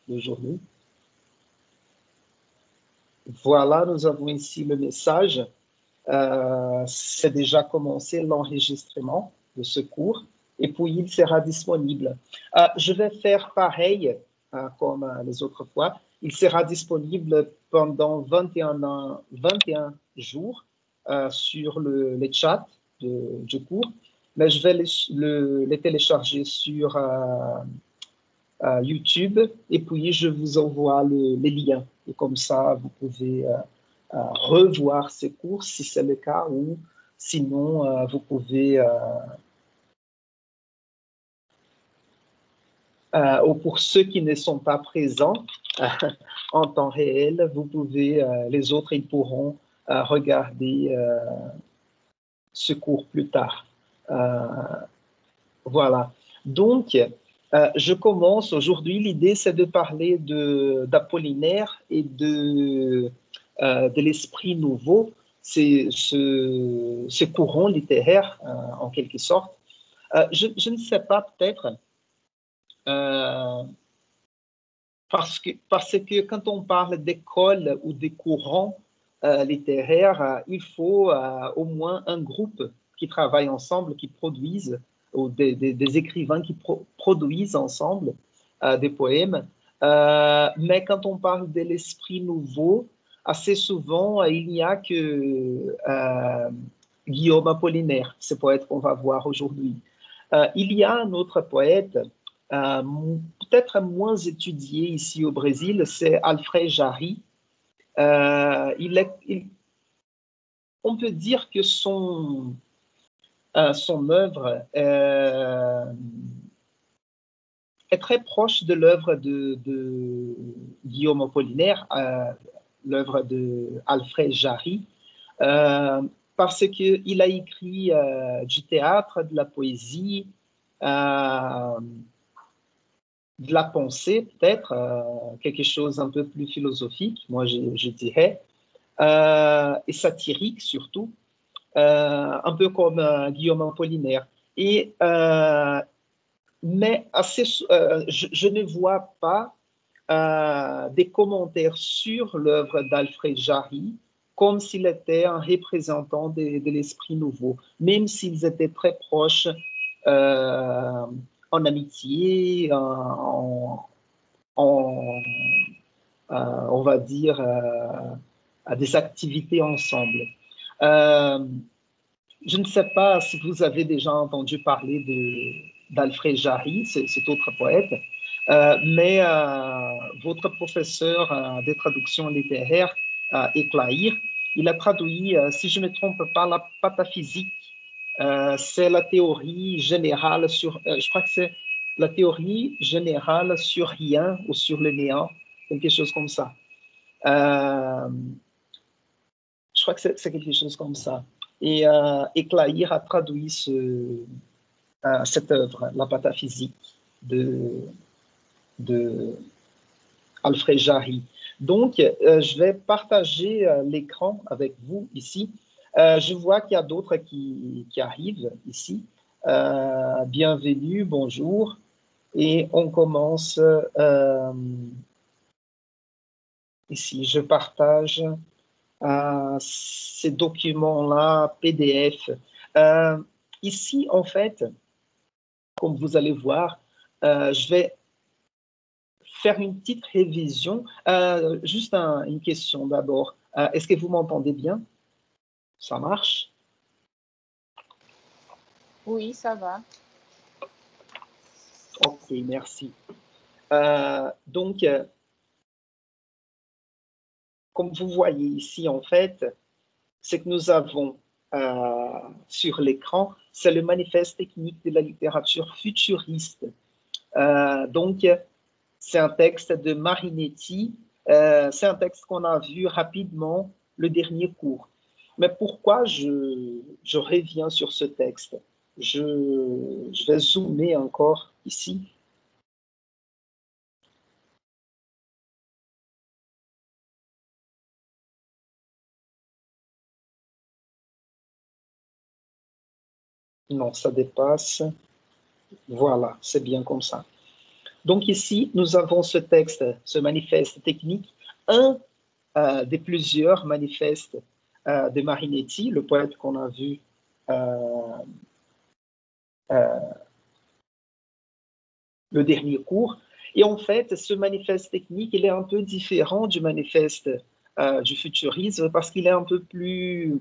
d'aujourd'hui. Voilà, nous avons ici le message. C'est déjà commencé l'enregistrement de ce cours et puis il sera disponible. Je vais faire pareil comme les autres fois. Il sera disponible pendant 21 jours sur les chats du cours, mais je vais les télécharger sur YouTube et puis je vous envoie les liens. Et comme ça, vous pouvez revoir ces cours si c'est le cas ou sinon, vous pouvez, ou pour ceux qui ne sont pas présents en temps réel, vous pouvez, les autres, ils pourront regarder ce cours plus tard. Voilà. Donc, je commence aujourd'hui. L'idée, c'est de parler d'Apollinaire et de l'esprit nouveau, c'est ce courant littéraire, en quelque sorte. Je ne sais pas, peut-être, parce que quand on parle d'école ou des courants littéraires, il faut au moins un groupe qui travaille ensemble, qui produisent, ou des écrivains qui produisent ensemble des poèmes. Mais quand on parle de l'esprit nouveau, assez souvent, il n'y a que Guillaume Apollinaire, ce poète qu'on va voir aujourd'hui. Il y a un autre poète, euh, peut-être moins étudié ici au Brésil, c'est Alfred Jarry. On peut dire que son œuvre est très proche de l'œuvre de Guillaume Apollinaire, l'œuvre de Alfred Jarry, parce qu'il a écrit du théâtre, de la poésie, de la pensée, peut-être, quelque chose un peu plus philosophique, moi je dirais, et satirique surtout, un peu comme Guillaume Apollinaire. Mais je ne vois pas des commentaires sur l'œuvre d'Alfred Jarry comme s'il était un représentant de l'esprit nouveau, même s'ils étaient très proches en amitié, on va dire, à des activités ensemble. Je ne sais pas si vous avez déjà entendu parler d'Alfred Jarry, cet autre poète, mais votre professeur de traduction littéraire, Éclair, il a traduit, si je ne me trompe pas, la pataphysique. C'est la théorie générale sur, je crois que c'est la théorie générale sur rien ou sur le néant, quelque chose comme ça. Je crois que c'est quelque chose comme ça. Et Éclair a traduit cette œuvre, la pataphysique de Alfred Jarry. Donc, je vais partager l'écran avec vous ici. Je vois qu'il y a d'autres qui arrivent ici. Bienvenue, bonjour. Et on commence ici. Je partage ces documents-là, PDF. Ici, en fait, comme vous allez voir, je vais faire une petite révision. Juste une question d'abord. Est-ce que vous m'entendez bien? Ça marche? Oui, ça va. Ok, merci. Donc, comme vous voyez ici, en fait, ce que nous avons sur l'écran, c'est le manifeste technique de la littérature futuriste. Donc, c'est un texte de Marinetti. C'est un texte qu'on a vu rapidement le dernier cours. Mais pourquoi je reviens sur ce texte? Je vais zoomer encore ici. Non, ça dépasse. Voilà, c'est bien comme ça. Donc ici, nous avons ce texte, ce manifeste technique, un des plusieurs manifestes de Marinetti, le poète qu'on a vu le dernier cours. Et en fait, ce manifeste technique, il est un peu différent du manifeste du futurisme parce qu'il est un peu plus...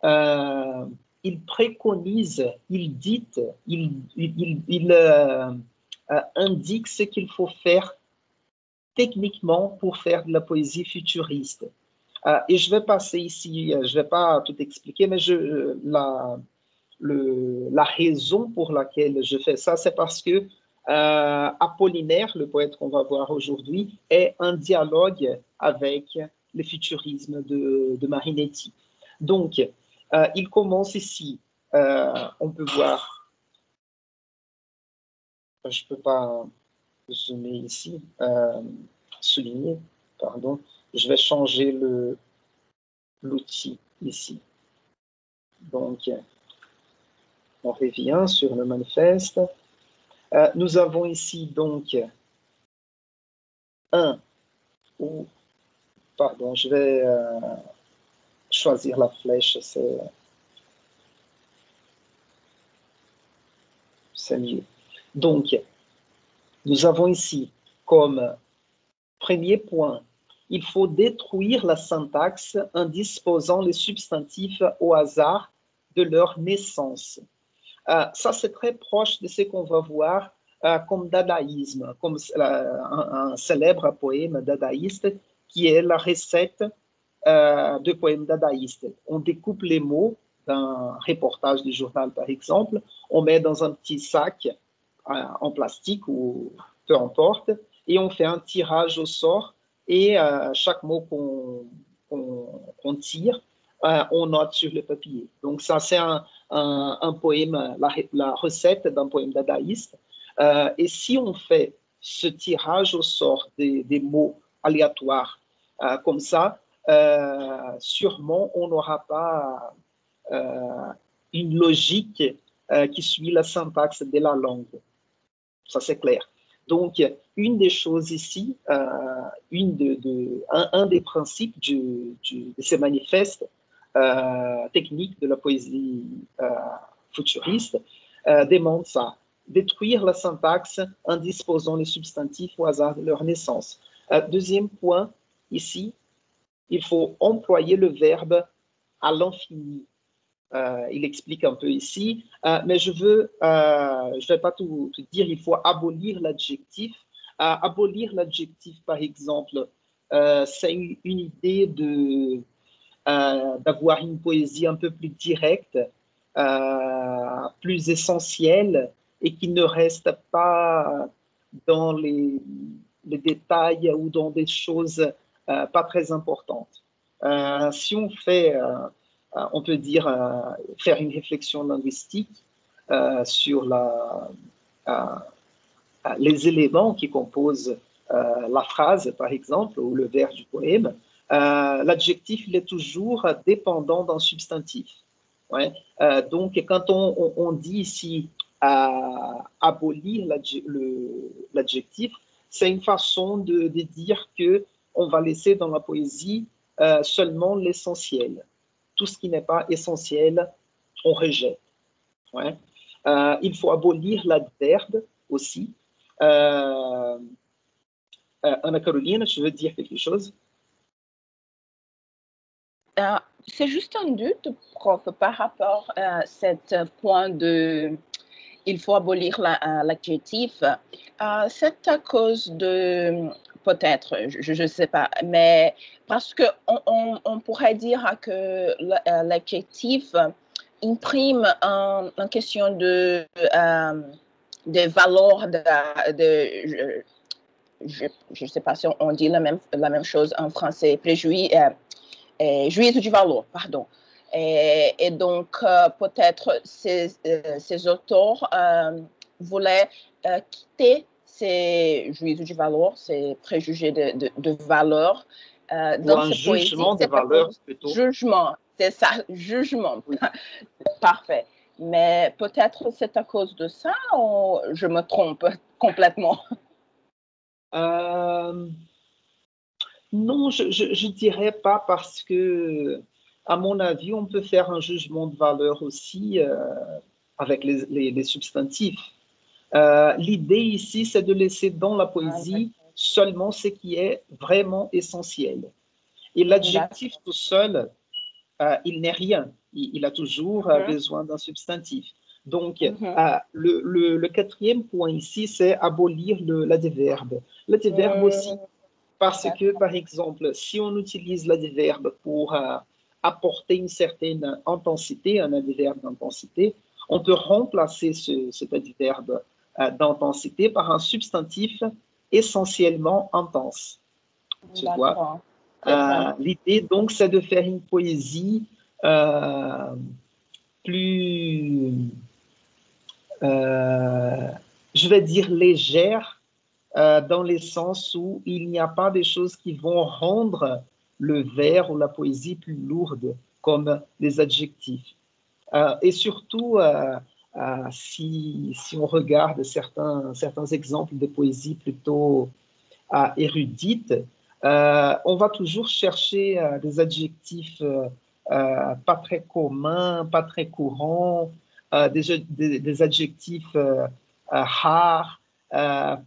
il préconise, il dicte, il indique ce qu'il faut faire techniquement pour faire de la poésie futuriste. Et je vais passer ici, je ne vais pas tout expliquer, mais la raison pour laquelle je fais ça, c'est parce que Apollinaire, le poète qu'on va voir aujourd'hui, est un dialogue avec le futurisme de Marinetti. Donc, il commence ici, on peut voir, je ne peux pas zoomer ici, souligner, pardon, je vais changer l'outil ici. Donc, on revient sur le manifeste. Nous avons ici donc pardon, je vais choisir la flèche, c'est mieux. Donc, nous avons ici comme premier point, il faut détruire la syntaxe en disposant les substantifs au hasard de leur naissance. Ça, c'est très proche de ce qu'on va voir comme dadaïsme, comme un célèbre poème dadaïste qui est la recette de poèmes dadaïstes. On découpe les mots d'un reportage du journal, par exemple, on met dans un petit sac en plastique ou peu importe, et on fait un tirage au sort, et chaque mot qu'on tire, on note sur le papier. Donc ça, c'est un poème, la recette d'un poème dadaïste. Et si on fait ce tirage au sort des mots aléatoires comme ça, sûrement on n'aura pas une logique qui suit la syntaxe de la langue. Ça, c'est clair. Donc, une des choses ici, un des principes de ces manifestes techniques de la poésie futuriste demande ça, détruire la syntaxe en disposant les substantifs au hasard de leur naissance. Deuxième point, ici, il faut employer le verbe à l'infini. Il explique un peu ici, mais je vais pas tout dire, il faut abolir l'adjectif. Abolir l'adjectif, par exemple, c'est une idée d'avoir une poésie un peu plus directe, plus essentielle, et qui ne reste pas dans les détails ou dans des choses pas très importantes. Si on fait, on peut dire, faire une réflexion linguistique sur les éléments qui composent la phrase, par exemple, ou le vers du poème, l'adjectif, il est toujours dépendant d'un substantif. Ouais. Donc, quand on dit ici abolir l'adjectif, c'est une façon de dire qu'on va laisser dans la poésie seulement l'essentiel. Tout ce qui n'est pas essentiel, on rejette. Ouais. Il faut abolir l'adverbe aussi. Anna-Caroline, tu veux dire quelque chose? C'est juste un doute, prof, par rapport à cet point de il faut abolir l'adjectif. C'est à cause de, peut-être, je ne sais pas, mais parce qu'on pourrait dire que l'adjectif imprime en question de valeur je ne sais pas si on dit la même chose en français, juízo de valor, pardon. Et donc, peut-être ces auteurs voulaient quitter ces juízo de valor, ces préjugés de valeur dans ces poésies. Jugement de valeur, plutôt. Jugement, c'est ça, jugement. Oui. Parfait. Mais peut-être c'est à cause de ça ou je me trompe complètement? Euh, non, je dirais pas parce que, à mon avis, on peut faire un jugement de valeur aussi avec les substantifs. L'idée ici, c'est de laisser dans la poésie seulement ce qui est vraiment essentiel. Et l'adjectif tout seul, il n'est rien. Il a toujours besoin d'un substantif. Donc, le quatrième point ici, c'est abolir l'adverbe. L'adverbe aussi, parce que, par exemple, si on utilise l'adverbe pour apporter une certaine intensité, un adverbe d'intensité, on peut remplacer cet adverbe d'intensité par un substantif essentiellement intense. Tu vois? L'idée, donc, c'est de faire une poésie plus, je vais dire, légère, dans le sens où il n'y a pas des choses qui vont rendre le vers ou la poésie plus lourde, comme les adjectifs. Et surtout, si on regarde certains exemples de poésie plutôt érudite, on va toujours chercher des adjectifs pas très communs, pas très courants, des adjectifs rares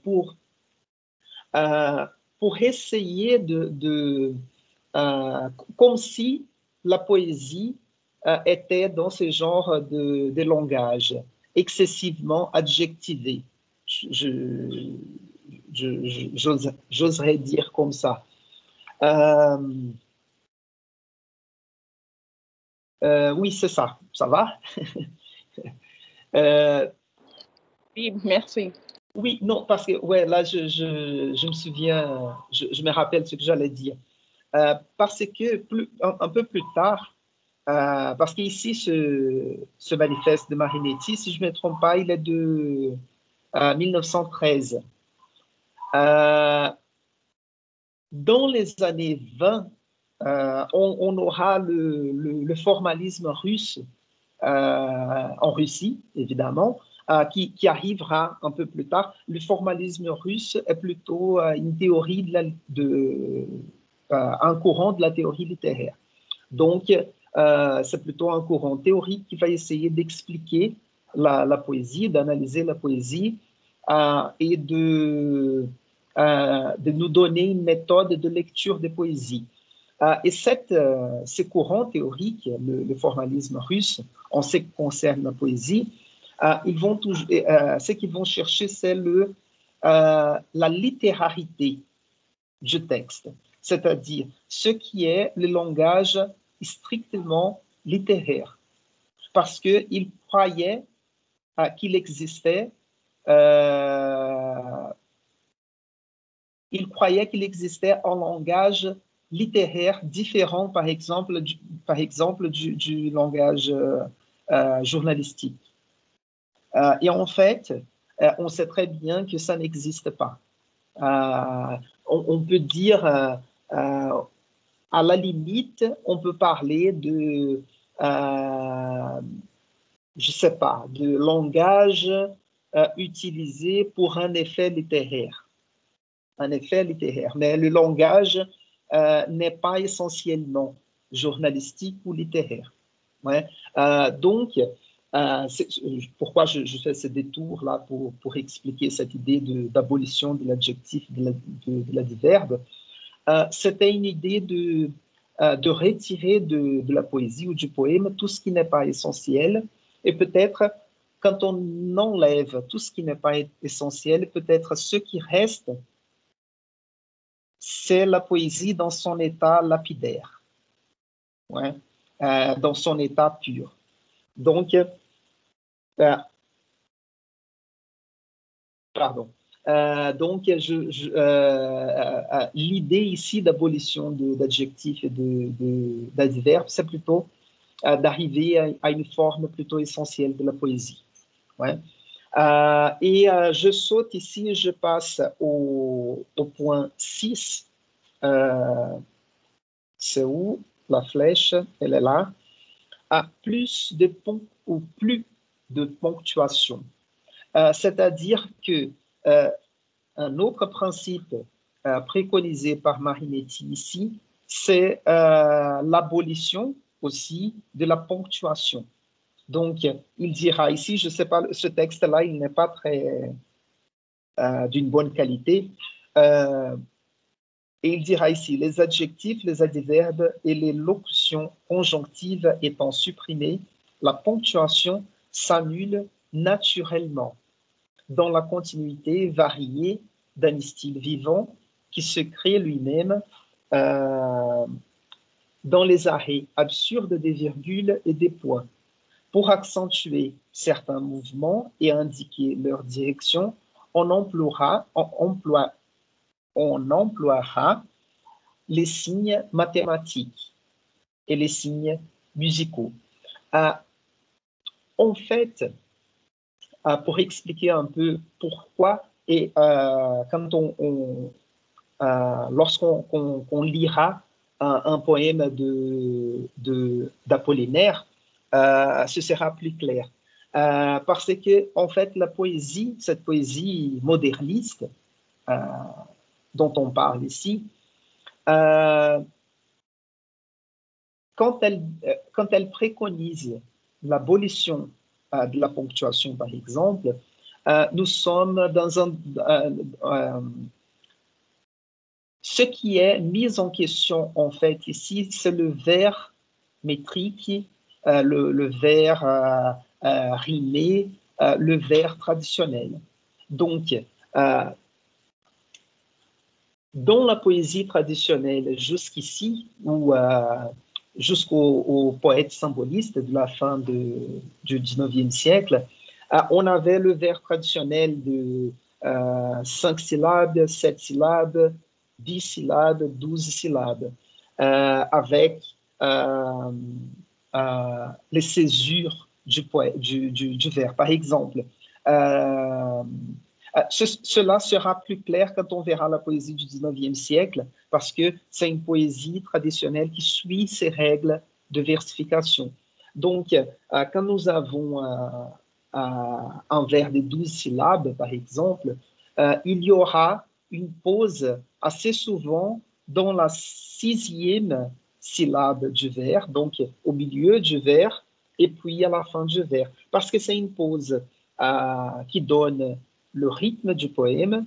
pour pour essayer comme si la poésie était dans ce genre de langage excessivement adjectivé. J'oserais dire comme ça. Oui, c'est ça. Ça va? Oui, merci. Oui, non, parce que ouais, là, je me souviens, je me rappelle ce que j'allais dire. Parce que un peu plus tard, parce qu'ici, ce manifeste de Marinetti, si je ne me trompe pas, il est de 1913. Dans les années 20, on aura le formalisme russe en Russie, évidemment, qui arrivera un peu plus tard. Le formalisme russe est plutôt une théorie un courant de la théorie littéraire. Donc, c'est plutôt un courant théorique qui va essayer d'expliquer la poésie, d'analyser la poésie et de nous donner une méthode de lecture des poésies. Et ces courants théoriques, le formalisme russe, en ce qui concerne la poésie, ce qu'ils vont chercher, c'est la littérarité du texte, c'est-à-dire ce qui est le langage strictement littéraire, parce qu'ils croyaient qu'il existait un langage littéraire différent, par exemple, du langage journalistique. Et en fait, on sait très bien que ça n'existe pas. On peut dire, à la limite, on peut parler je ne sais pas, de langage utilisé pour un effet littéraire. Un effet littéraire. Mais le langage n'est pas essentiellement journalistique ou littéraire. Ouais. Donc, pourquoi je fais ce détour-là pour expliquer cette idée d'abolition de l'adjectif, de l'adverbe. C'était une idée de retirer de la poésie ou du poème tout ce qui n'est pas essentiel. Et peut-être, quand on enlève tout ce qui n'est pas essentiel, peut-être ce qui reste, c'est la poésie dans son état lapidaire, ouais, dans son état pur. Donc, pardon. Donc, l'idée ici d'abolition d'adjectifs et d'adverbes, c'est plutôt d'arriver à une forme plutôt essentielle de la poésie. Ouais. Je saute ici, je passe au point 6. C'est où la flèche? Elle est là. À plus de ou plus de ponctuation. C'est-à-dire que Un autre principe préconisé par Marinetti ici, c'est l'abolition aussi de la ponctuation. Donc, il dira ici, je ne sais pas, ce texte-là, il n'est pas très d'une bonne qualité. Et il dira ici, les adjectifs, les adverbes et les locutions conjonctives étant supprimées, la ponctuation s'annule naturellement dans la continuité variée d'un style vivant qui se crée lui-même dans les arrêts absurdes des virgules et des points. Pour accentuer certains mouvements et indiquer leur direction, on emploiera les signes mathématiques et les signes musicaux. En fait, pour expliquer un peu pourquoi, et quand lorsqu'on lira un poème d'Apollinaire, ce sera plus clair. Parce que, en fait, la poésie, cette poésie moderniste dont on parle ici, quand elle préconise l'abolition de la ponctuation, par exemple, nous sommes dans ce qui est mis en question, en fait, ici, c'est le vers métrique, le vers rimé, le vers traditionnel. Donc, dans la poésie traditionnelle jusqu'ici, ou jusqu'aux poètes symbolistes de la fin du 19e siècle, on avait le vers traditionnel de 5 syllabes, 7 syllabes, 10 syllabes, 12 syllabes, avec les césures du vers. Par exemple, cela sera plus clair quand on verra la poésie du 19e siècle, parce que c'est une poésie traditionnelle qui suit ses règles de versification. Donc, quand nous avons un vers de 12 syllabes, par exemple, il y aura une pause assez souvent dans la 6e syllabe du vers, donc au milieu du vers, et puis à la fin du vers, parce que c'est une pause qui donne le rythme du poème,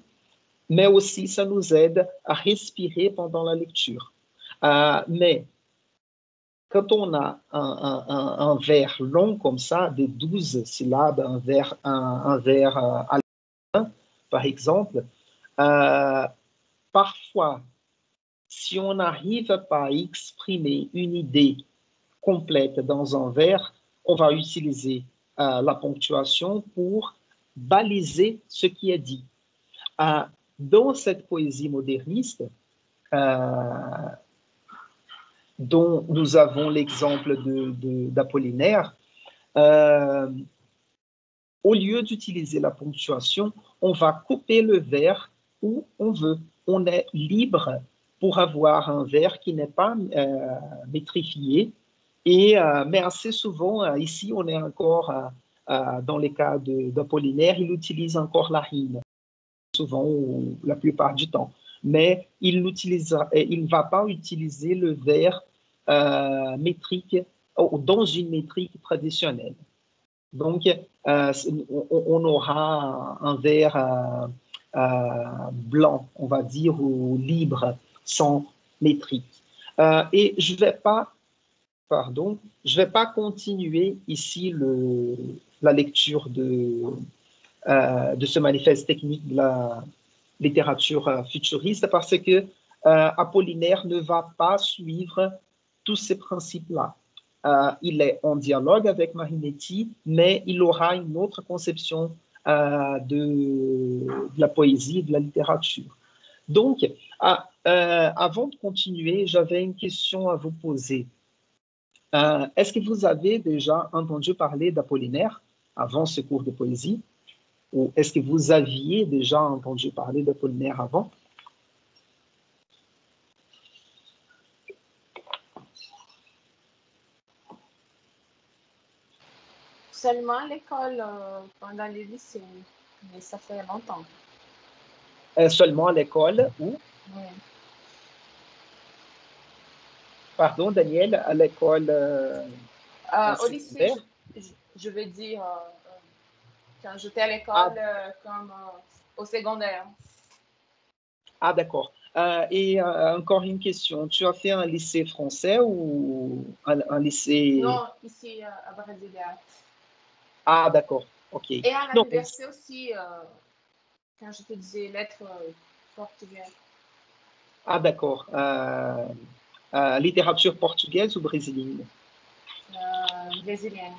mais aussi ça nous aide à respirer pendant la lecture. Mais quand on a un vers long comme ça, de 12 syllabes, un vers à par exemple, parfois, si on n'arrive pas à exprimer une idée complète dans un vers, on va utiliser la ponctuation pour baliser ce qui est dit. Dans cette poésie moderniste, dont nous avons l'exemple d'Apollinaire, au lieu d'utiliser la ponctuation, on va couper le vers où on veut. On est libre pour avoir un vers qui n'est pas métrifié. Mais assez souvent, ici, on est encore dans les cas d'Apollinaire, il utilise encore la rime, souvent ou la plupart du temps. Mais il ne va pas utiliser le vers métrique dans une métrique traditionnelle. Donc, on aura un vers blanc, on va dire, ou libre, sans métrique. Et je ne vais pas continuer ici la lecture de ce manifeste technique de la littérature futuriste parce que Apollinaire ne va pas suivre tous ces principes-là. Il est en dialogue avec Marinetti, mais il aura une autre conception de la poésie et de la littérature. Donc, avant de continuer, j'avais une question à vous poser. Est-ce que vous avez déjà entendu parler d'Apollinaire avant ce cours de poésie? Ou est-ce que vous aviez déjà entendu parler d'Apollinaire avant? Seulement à l'école, pendant les lycées, mais ça fait longtemps. Seulement à l'école ou, Oui. pardon, Daniel, à l'école Au lycée, secondaire? je veux dire, quand j'étais à Ah, l'école, comme au secondaire. ah d'accord. Et encore une question, tu as fait un lycée français ou un lycée... Non, ici à Brasilia. Ah d'accord, ok. Et à Non, l'université aussi, quand je faisais lettres portugaises. ah d'accord. Littérature portugaise ou brésilienne? Brésilienne.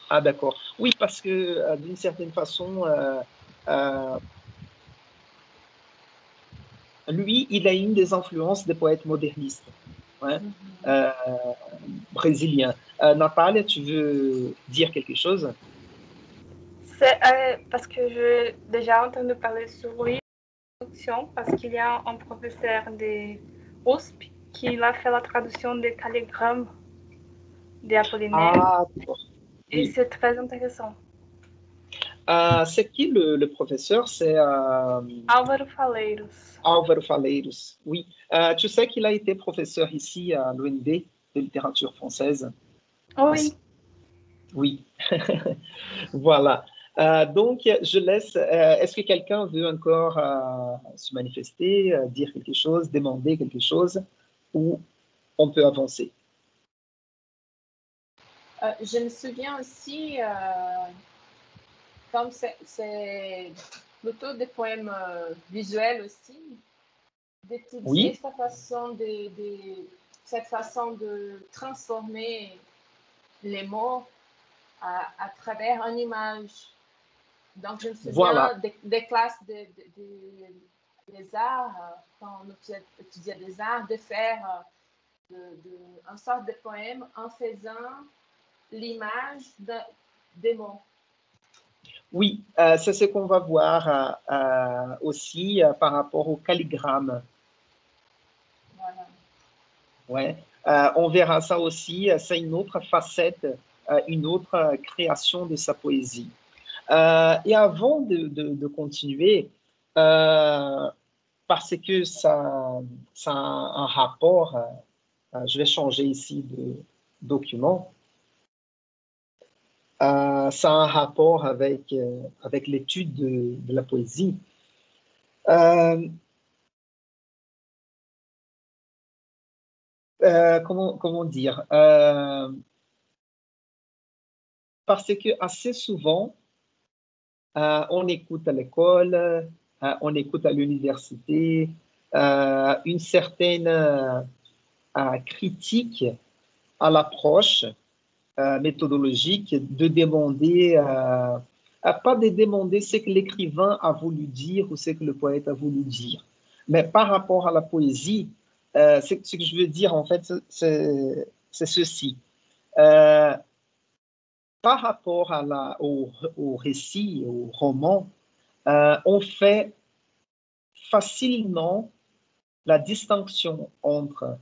Ah d'accord. Oui, parce que d'une certaine façon, euh, lui, il a une des influences des poètes modernistes, hein, Mhm. euh, brésiliens. Natalia, tu veux dire quelque chose? C'est parce que j'ai déjà entendu parler sur lui, parce qu'il y a un professeur de USP qui a fait la traduction des calligrammes d'Apollinaire Ah, d'accord. et Oui. c'est très intéressant. C'est qui le professeur? C'est Álvaro Faleiros. Álvaro Faleiros. Oui. Tu sais qu'il a été professeur ici à l'UNB de littérature française. Oui. Oui. Voilà. Donc, je laisse. Est-ce que quelqu'un veut encore se manifester, dire quelque chose, demander quelque chose, ou on peut avancer? Je me souviens aussi, comme c'est plutôt des poèmes visuels aussi, d'étudier Oui, cette façon de transformer les mots à travers une image. Donc, je me voilà. souviens des classes des arts, quand on étudiait des arts, de faire une sorte de poème en faisant l'image des mots. Oui, c'est ce qu'on va voir aussi par rapport au calligramme. Voilà. Ouais. On verra ça aussi. C'est une autre facette, une autre création de sa poésie. Et avant de continuer, parce que ça a un rapport, je vais changer ici de document, ça a un rapport avec l'étude de la poésie. Comment dire? Parce que assez souvent, on écoute à l'école, on écoute à l'université, une certaine critique à l'approche méthodologique de demander, pas de demander ce que l'écrivain a voulu dire ou ce que le poète a voulu dire, mais par rapport à la poésie, ce que je veux dire en fait, c'est ceci. Euh, Par rapport au récit, au roman, on fait facilement la distinction entre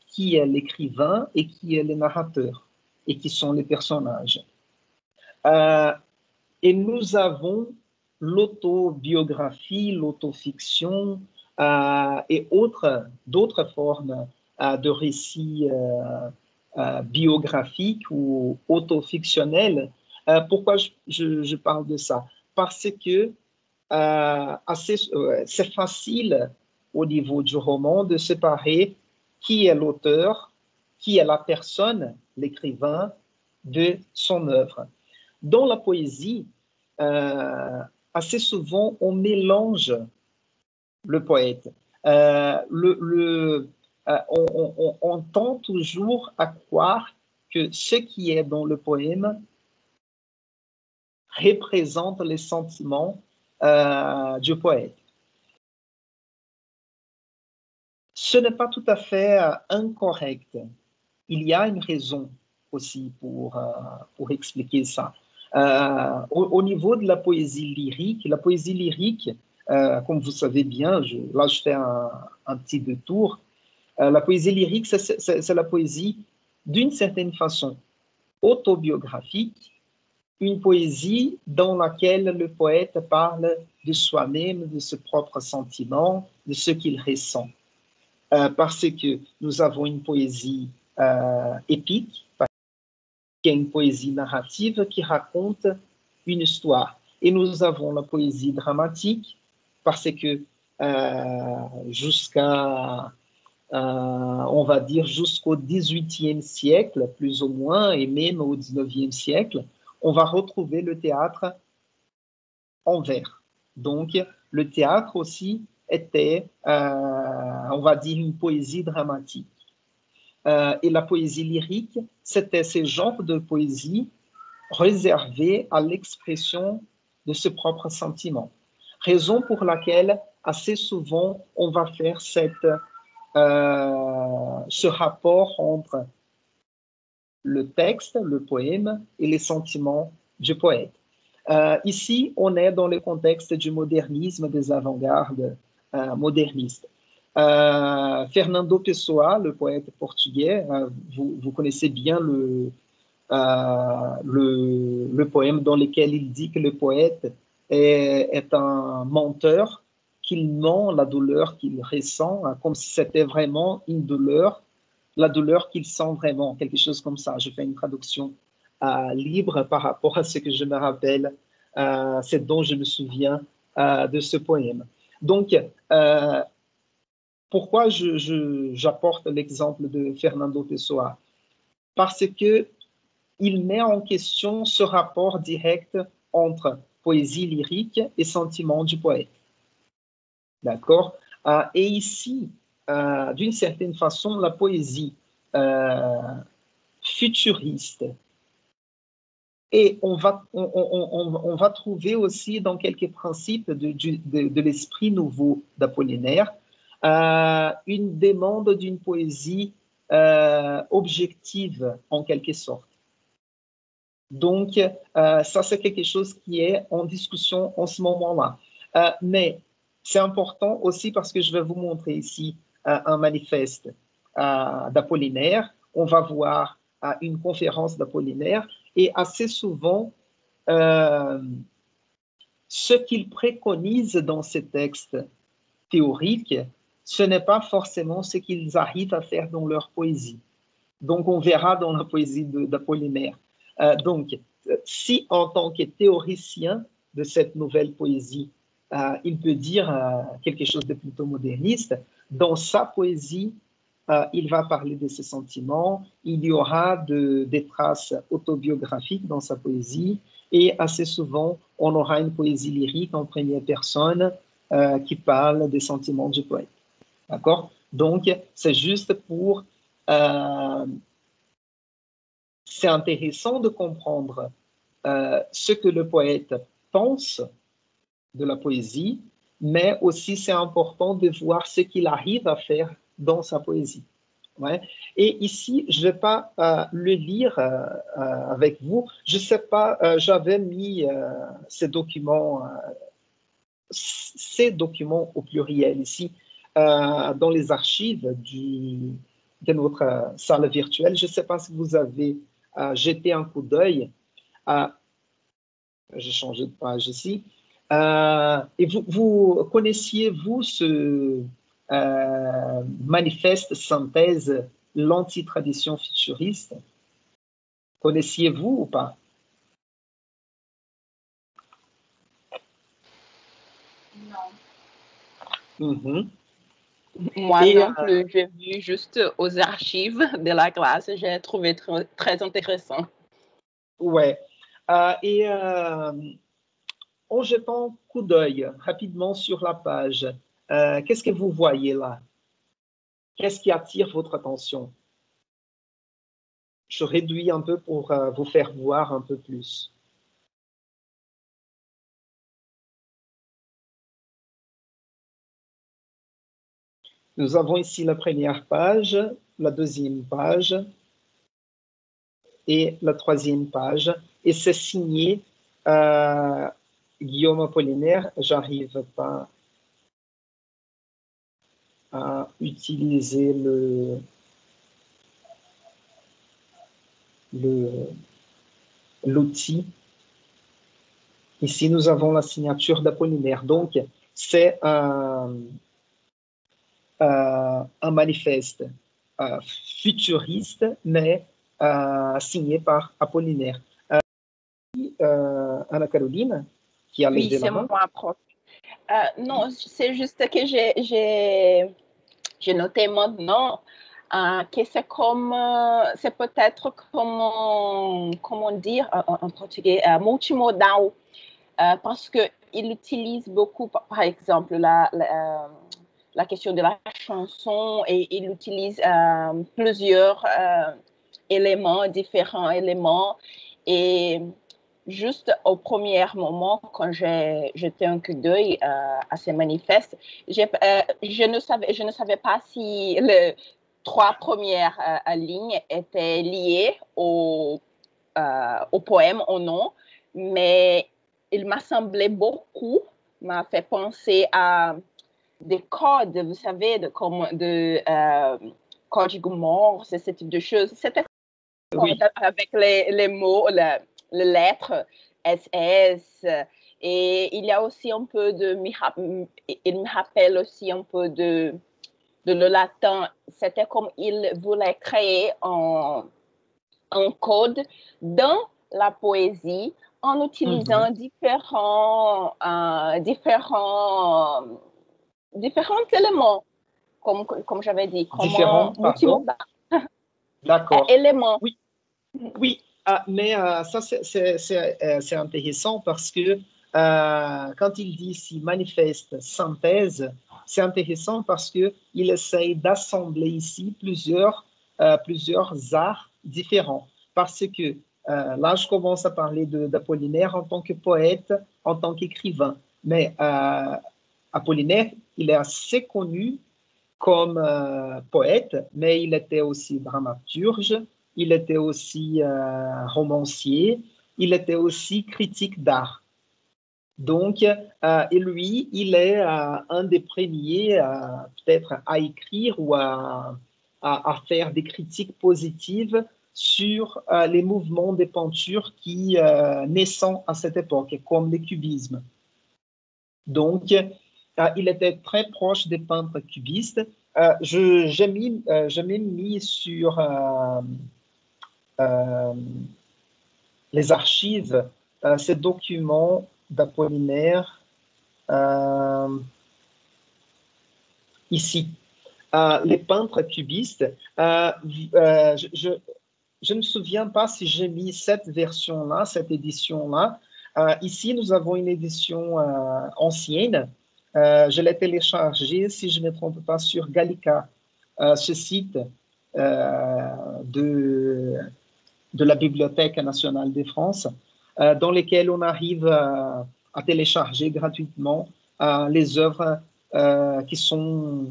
qui est l'écrivain et qui est le narrateur et qui sont les personnages. Euh, et nous avons l'autobiographie, l'autofiction et d'autres formes de récits biographiques ou autofictionnels. Pourquoi je parle de ça? Parce que c'est facile au niveau du roman de séparer qui est l'auteur, qui est la personne, l'écrivain, de son œuvre. Dans la poésie, assez souvent, on mélange le poète. On tend toujours à croire que ce qui est dans le poème représente les sentiments du poète. Ce n'est pas tout à fait incorrect. Il y a une raison aussi pour expliquer ça. Au niveau de la poésie lyrique, comme vous savez bien, là je fais un petit détour, la poésie lyrique, c'est la poésie d'une certaine façon autobiographique, une poésie dans laquelle le poète parle de soi-même, de ses propres sentiments, de ce qu'il ressent. Parce que nous avons une poésie épique, qui est une poésie narrative qui raconte une histoire. Et nous avons la poésie dramatique, parce que on va dire jusqu'au XVIIIe siècle, plus ou moins, et même au XIXe siècle, on va retrouver le théâtre en vers. Donc, le théâtre aussi était, on va dire, une poésie dramatique. Et la poésie lyrique, c'était ce genre de poésie réservée à l'expression de ses propres sentiments. Raison pour laquelle, assez souvent, on va faire ce rapport entre le texte, le poème, et les sentiments du poète. Ici, on est dans le contexte du modernisme, des avant-gardes modernistes. Fernando Pessoa, le poète portugais, vous connaissez bien le poème dans lequel il dit que le poète est un menteur, qu'il ment la douleur qu'il ressent, comme si c'était vraiment une douleur, la douleur qu'il sent vraiment, quelque chose comme ça. Je fais une traduction libre par rapport à ce que je me rappelle, c'est dont je me souviens de ce poème. Donc, pourquoi j'apporte l'exemple de Fernando Pessoa? Parce que il met en question ce rapport direct entre poésie lyrique et sentiment du poète. D'accord? Et ici, d'une certaine façon, la poésie futuriste, et on va trouver aussi dans quelques principes de l'esprit nouveau d'Apollinaire une demande d'une poésie objective en quelque sorte. Donc, ça, c'est quelque chose qui est en discussion en ce moment-là. Mais c'est important aussi parce que je vais vous montrer ici un manifeste d'Apollinaire. On va voir une conférence d'Apollinaire et assez souvent, ce qu'il préconise dans ces textes théoriques, ce n'est pas forcément ce qu'ils arrivent à faire dans leur poésie. Donc, on verra dans la poésie d'Apollinaire. Donc, si en tant que théoricien de cette nouvelle poésie, il peut dire quelque chose de plutôt moderniste, dans sa poésie, il va parler de ses sentiments, il y aura des traces autobiographiques dans sa poésie, et assez souvent, on aura une poésie lyrique en première personne qui parle des sentiments du poète. D'accord? Donc, c'est juste pour... c'est intéressant de comprendre ce que le poète pense de la poésie, mais aussi c'est important de voir ce qu'il arrive à faire dans sa poésie. Ouais. Et ici, je ne vais pas le lire avec vous. Je ne sais pas, j'avais mis ces documents au pluriel ici dans les archives de notre salle virtuelle. Je ne sais pas si vous avez jeté un coup d'œil. J'ai changé de page ici. Et vous connaissiez-vous ce manifeste synthèse l'antitradition futuriste? Connaissiez-vous ou pas? Non. Moi non plus, j'ai vu juste aux archives de la classe, j'ai trouvé très intéressant. Ouais. Et en jetant un coup d'œil rapidement sur la page, qu'est-ce que vous voyez là? Qu'est-ce qui attire votre attention? Je réduis un peu pour vous faire voir un peu plus. Nous avons ici la première page, la deuxième page et la troisième page. Et c'est signé Guillaume Apollinaire. J'arrive pas à utiliser l'outil Ici, nous avons la signature d'Apollinaire. Donc, c'est un manifeste futuriste, mais signé par Apollinaire. Anna-Caroline, qui a Oui, levé la c'est main. moi, prof. Non, c'est juste que j'ai noté maintenant que c'est peut-être comment dire en portugais, multimodal, parce qu'il utilise beaucoup, par exemple, la question de la chanson, et il utilise plusieurs différents éléments, et juste au premier moment, quand j'ai jeté un coup d'œil à ces manifestes, je ne savais pas si les trois premières lignes étaient liées au poème ou non, mais il m'a semblé m'a fait penser à des codes, vous savez, comme código Morse, ce type de choses. C'était Oui. avec les mots, les lettres SS. Et il y a aussi un peu il me rappelle aussi un peu de le latin. C'était comme il voulait créer un code dans la poésie en utilisant différents éléments, comme j'avais dit, comme Différentes, pardon. D'accord. éléments. Oui, oui. Mais ça, c'est intéressant parce que quand il dit ici manifeste synthèse, c'est intéressant parce qu'il essaye d'assembler ici plusieurs arts différents. Parce que là, je commence à parler d'Apollinaire en tant que poète, en tant qu'écrivain. Mais Apollinaire, il est assez connu comme poète, mais il était aussi dramaturge, il était aussi romancier, il était aussi critique d'art. Donc, et lui, il est un des premiers peut-être à écrire ou à faire des critiques positives sur les mouvements des peintures qui naissent à cette époque, comme le cubisme. Donc, il était très proche des peintres cubistes. J'ai même mis sur les archives ces documents d'Apollinaire ici. Les peintres cubistes, je ne me souviens pas si j'ai mis cette version-là, cette édition-là. Ici, nous avons une édition ancienne. Je l'ai téléchargée, si je ne me trompe pas, sur Gallica, ce site de la Bibliothèque nationale de France, dans lequel on arrive à télécharger gratuitement les œuvres qui sont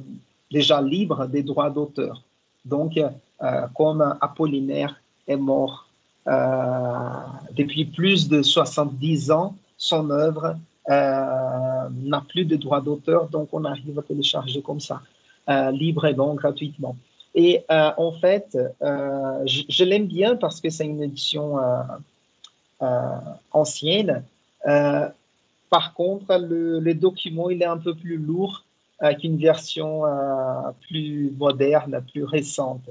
déjà libres des droits d'auteur. Donc, comme Apollinaire est mort depuis plus de 70 ans, son œuvre n'a plus de droits d'auteur, donc on arrive à télécharger comme ça, librement, gratuitement. Et en fait, je l'aime bien parce que c'est une édition ancienne. Par contre, le document, il est un peu plus lourd qu'une version plus moderne, plus récente.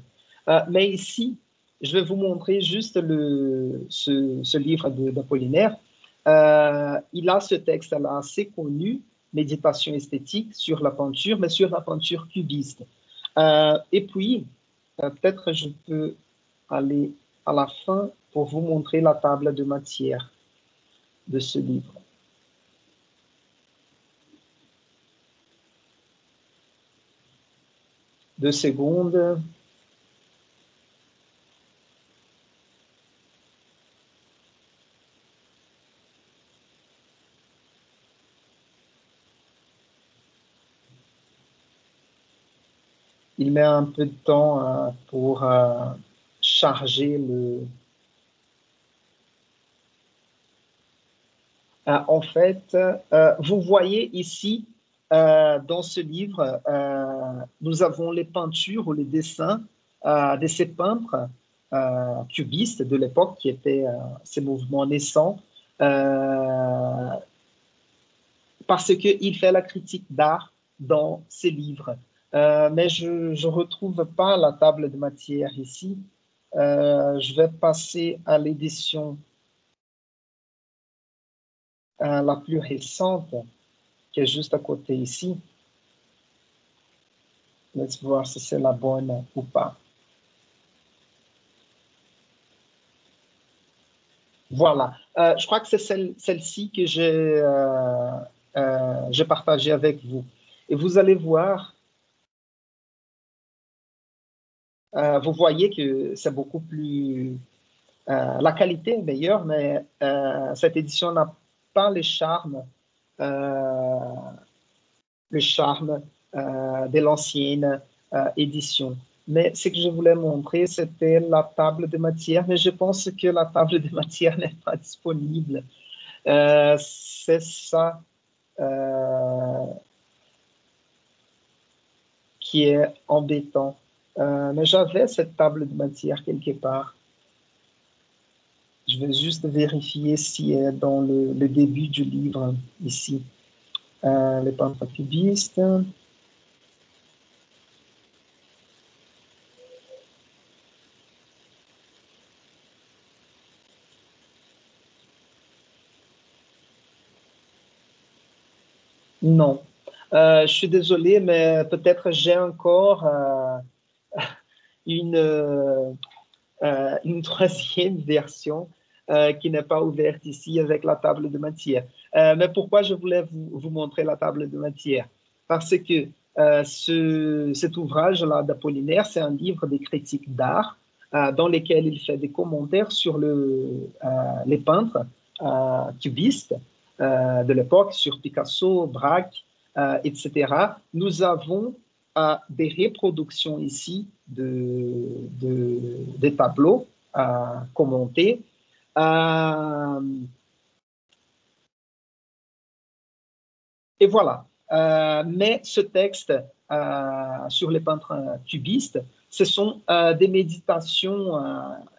Mais ici, je vais vous montrer juste ce livre d'Apollinaire. Il a ce texte-là assez connu, Méditation esthétique sur la peinture, mais sur la peinture cubiste. Et puis, peut-être je peux aller à la fin pour vous montrer la table de matière de ce livre. 2 secondes. Il met un peu de temps pour charger le... en fait, vous voyez ici, dans ce livre, nous avons les peintures ou les dessins de ces peintres cubistes de l'époque qui étaient ces mouvements naissants. parce qu'il fait la critique d'art dans ses livres. Mais je ne retrouve pas la table de matière ici. Je vais passer à l'édition la plus récente, qui est juste à côté ici. Laisse voir si c'est la bonne ou pas. Voilà. Je crois que c'est celle-ci que j'ai partagée avec vous. Et vous allez voir, vous voyez que c'est beaucoup plus... la qualité est meilleure, mais cette édition n'a pas le charme de l'ancienne édition. Mais ce que je voulais montrer, c'était la table de matière, mais je pense que la table de matière n'est pas disponible. C'est ça qui est embêtant. Mais j'avais cette table de matière quelque part. Je vais juste vérifier si elle est dans le début du livre, ici. Les peintres cubistes. Non. Je suis désolé, mais peut-être j'ai encore une troisième version qui n'est pas ouverte ici avec la table de matière. Mais pourquoi je voulais vous montrer la table de matière? Parce que cet ouvrage-là d'Apollinaire, c'est un livre de critique d'art dans lequel il fait des commentaires sur les peintres cubistes de l'époque, sur Picasso, Braque, etc. Nous avons des reproductions ici des tableaux commentés. Et voilà. Mais ce texte sur les peintres cubistes, ce sont des méditations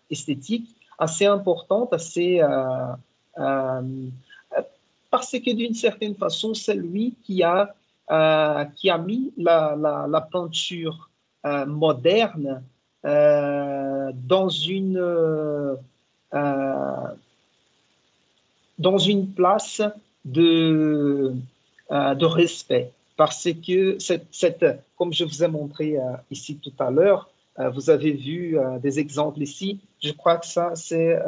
esthétiques assez importantes, parce que d'une certaine façon, c'est lui qui a mis la peinture moderne dans une place de respect. Parce que, comme je vous ai montré ici tout à l'heure, vous avez vu des exemples ici. Je crois que ça, c'est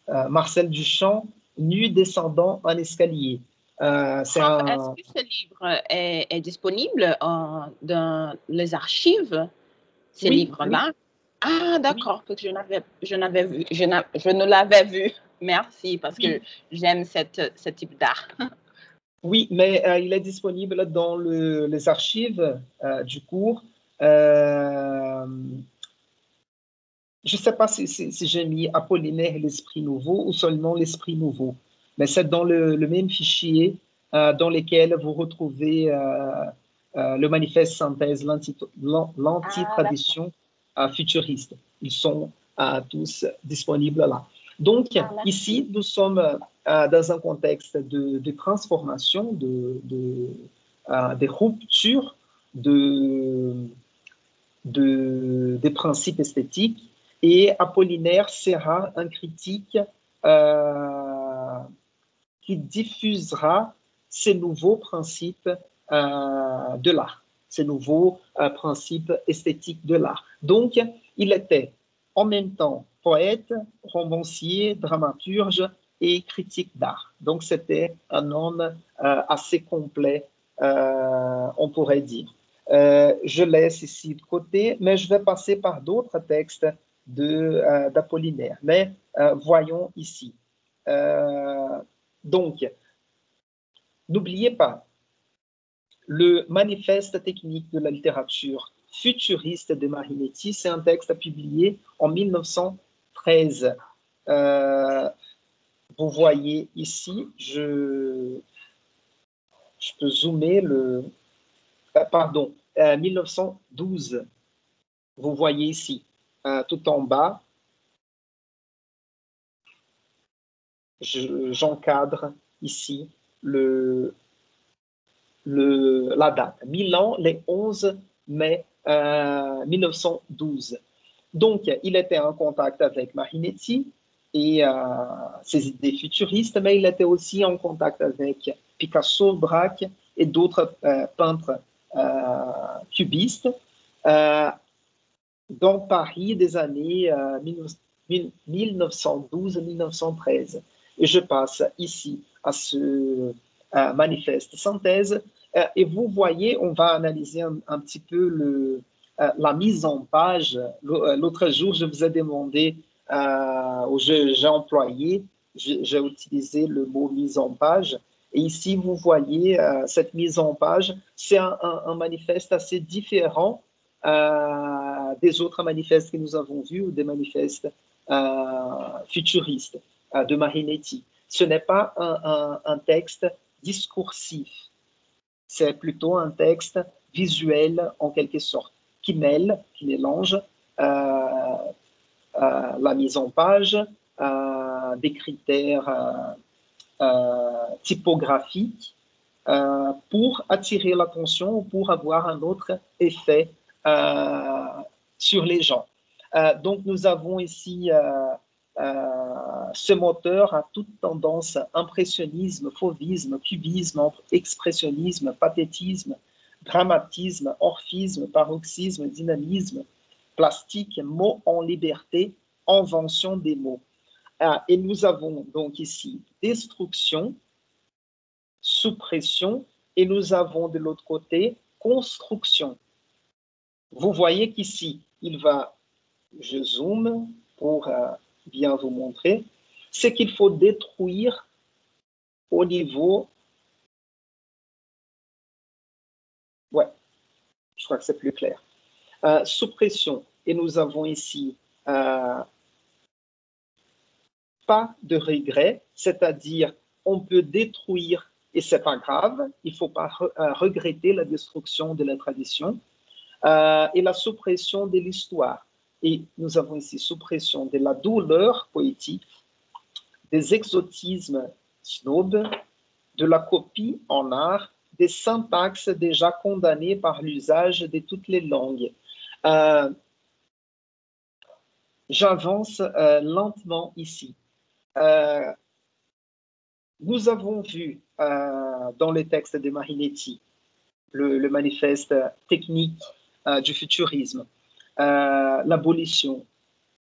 Marcel Duchamp, nu descendant un escalier. Est-ce que ce livre est disponible dans les archives, ces livres-là? Oui. Ah, d'accord, parce que je ne l'avais vu. Merci, parce que j'aime ce type d'art. Oui, mais il est disponible dans les archives du cours. Je ne sais pas si j'ai mis Apollinaire et l'Esprit Nouveau ou seulement l'Esprit Nouveau, mais c'est dans le même fichier dans lequel vous retrouvez le manifeste synthèse, l'anti-tradition futuriste. Ils sont tous disponibles là. Donc, ici, nous sommes dans un contexte de transformation, de rupture des principes esthétiques. Et Apollinaire sera un critique qui diffusera ces nouveaux principes de l'art, ces nouveaux principes esthétiques de l'art. Donc, il était en même temps poète, romancier, dramaturge et critique d'art. Donc, c'était un homme assez complet, on pourrait dire. Je laisse ici de côté, mais je vais passer par d'autres textes d'Apollinaire. Mais voyons ici. Donc, n'oubliez pas, le manifeste technique de la littérature futuriste de Marinetti, c'est un texte publié en 1913. Vous voyez ici, je peux zoomer pardon, 1912. Vous voyez ici, tout en bas. j'encadre ici la date. Milan, le 11 mai 1912. Donc, il était en contact avec Marinetti et ses idées futuristes, mais il était aussi en contact avec Picasso, Braque et d'autres peintres cubistes dans Paris des années 1912-1913. Et je passe ici à ce manifeste synthèse. Et vous voyez, on va analyser un petit peu la mise en page. L'autre jour, je vous ai demandé, j'ai employé, j'ai utilisé le mot mise en page. Et ici, vous voyez cette mise en page. C'est un manifeste assez différent des autres manifestes que nous avons vus ou des manifestes futuristes de Marinetti. Ce n'est pas un texte discursif, c'est plutôt un texte visuel en quelque sorte, qui mélange la mise en page, des critères typographiques pour attirer l'attention ou pour avoir un autre effet sur les gens. Donc, nous avons ici ce moteur à toute tendance impressionnisme, fauvisme, cubisme, expressionnisme, pathétisme, dramatisme, orphisme, paroxysme, dynamisme, plastique, mots en liberté, invention des mots. Et nous avons donc ici destruction, suppression, et nous avons de l'autre côté construction. Vous voyez qu'ici, je zoome pour bien vous montrer, c'est qu'il faut détruire au niveau, ouais, je crois que c'est plus clair, suppression, et nous avons ici pas de regret, c'est-à-dire on peut détruire et c'est pas grave, il ne faut pas regretter la destruction de la tradition, et la suppression de l'histoire. Et nous avons ici suppression de la douleur poétique, des exotismes snobs, de la copie en art, des syntaxes déjà condamnées par l'usage de toutes les langues. J'avance lentement ici. Nous avons vu dans les textes de Marinetti le manifeste technique du futurisme, l'abolition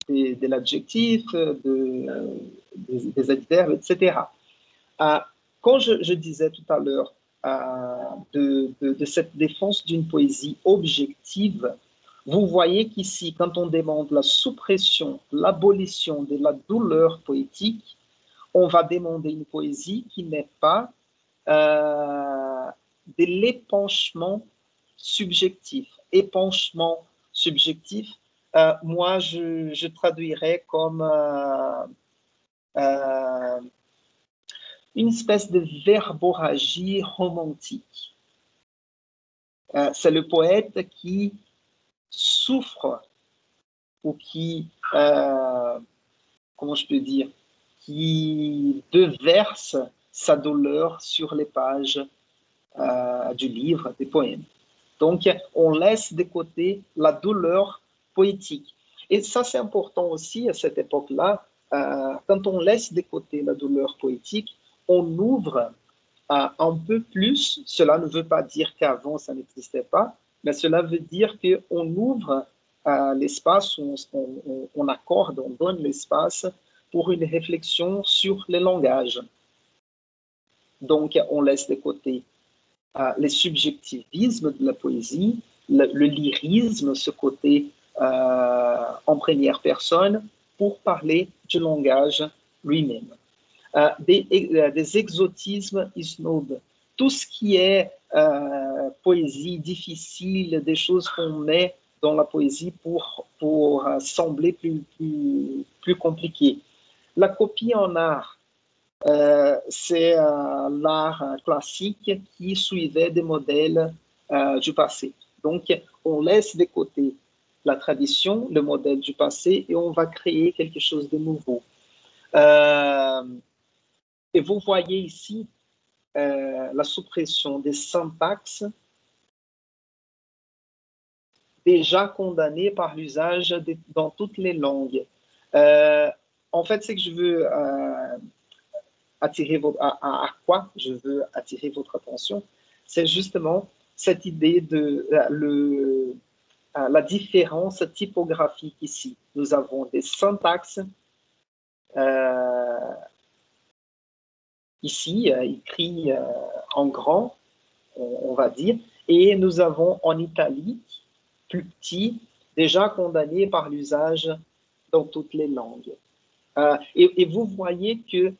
de l'adjectif, des adverbes, etc. Quand je disais tout à l'heure de cette défense d'une poésie objective, vous voyez qu'ici, quand on demande la suppression, l'abolition de la douleur poétique, on va demander une poésie qui n'est pas de l'épanchement subjectif. Épanchement subjectif, moi, je traduirais comme une espèce de verborragie romantique. C'est le poète qui souffre ou qui, comment je peux dire, qui déverse sa douleur sur les pages du livre, des poèmes. Donc, on laisse de côté la douleur poétique. Et ça, c'est important aussi à cette époque-là. Quand on laisse de côté la douleur poétique, on ouvre un peu plus. Cela ne veut pas dire qu'avant, ça n'existait pas, mais cela veut dire qu'on ouvre l'espace, on accorde, on donne l'espace pour une réflexion sur le langage. Donc, on laisse de côté les subjectivismes de la poésie, le lyrisme, ce côté en première personne, pour parler du langage lui-même. Des exotismes snobs, tout ce qui est poésie difficile, des choses qu'on met dans la poésie pour sembler plus compliqué. La copie en art, c'est l'art classique qui suivait des modèles du passé. Donc, on laisse de côté la tradition, le modèle du passé, et on va créer quelque chose de nouveau. Et vous voyez ici la suppression des syntaxes déjà condamnées par l'usage dans toutes les langues. En fait, c'est que je veux attirer à quoi je veux attirer votre attention, c'est justement cette idée de la différence typographique ici. Nous avons des syntaxes ici, écrit en grand, on va dire, et nous avons en italique, plus petit, déjà condamné par l'usage dans toutes les langues. Et vous voyez que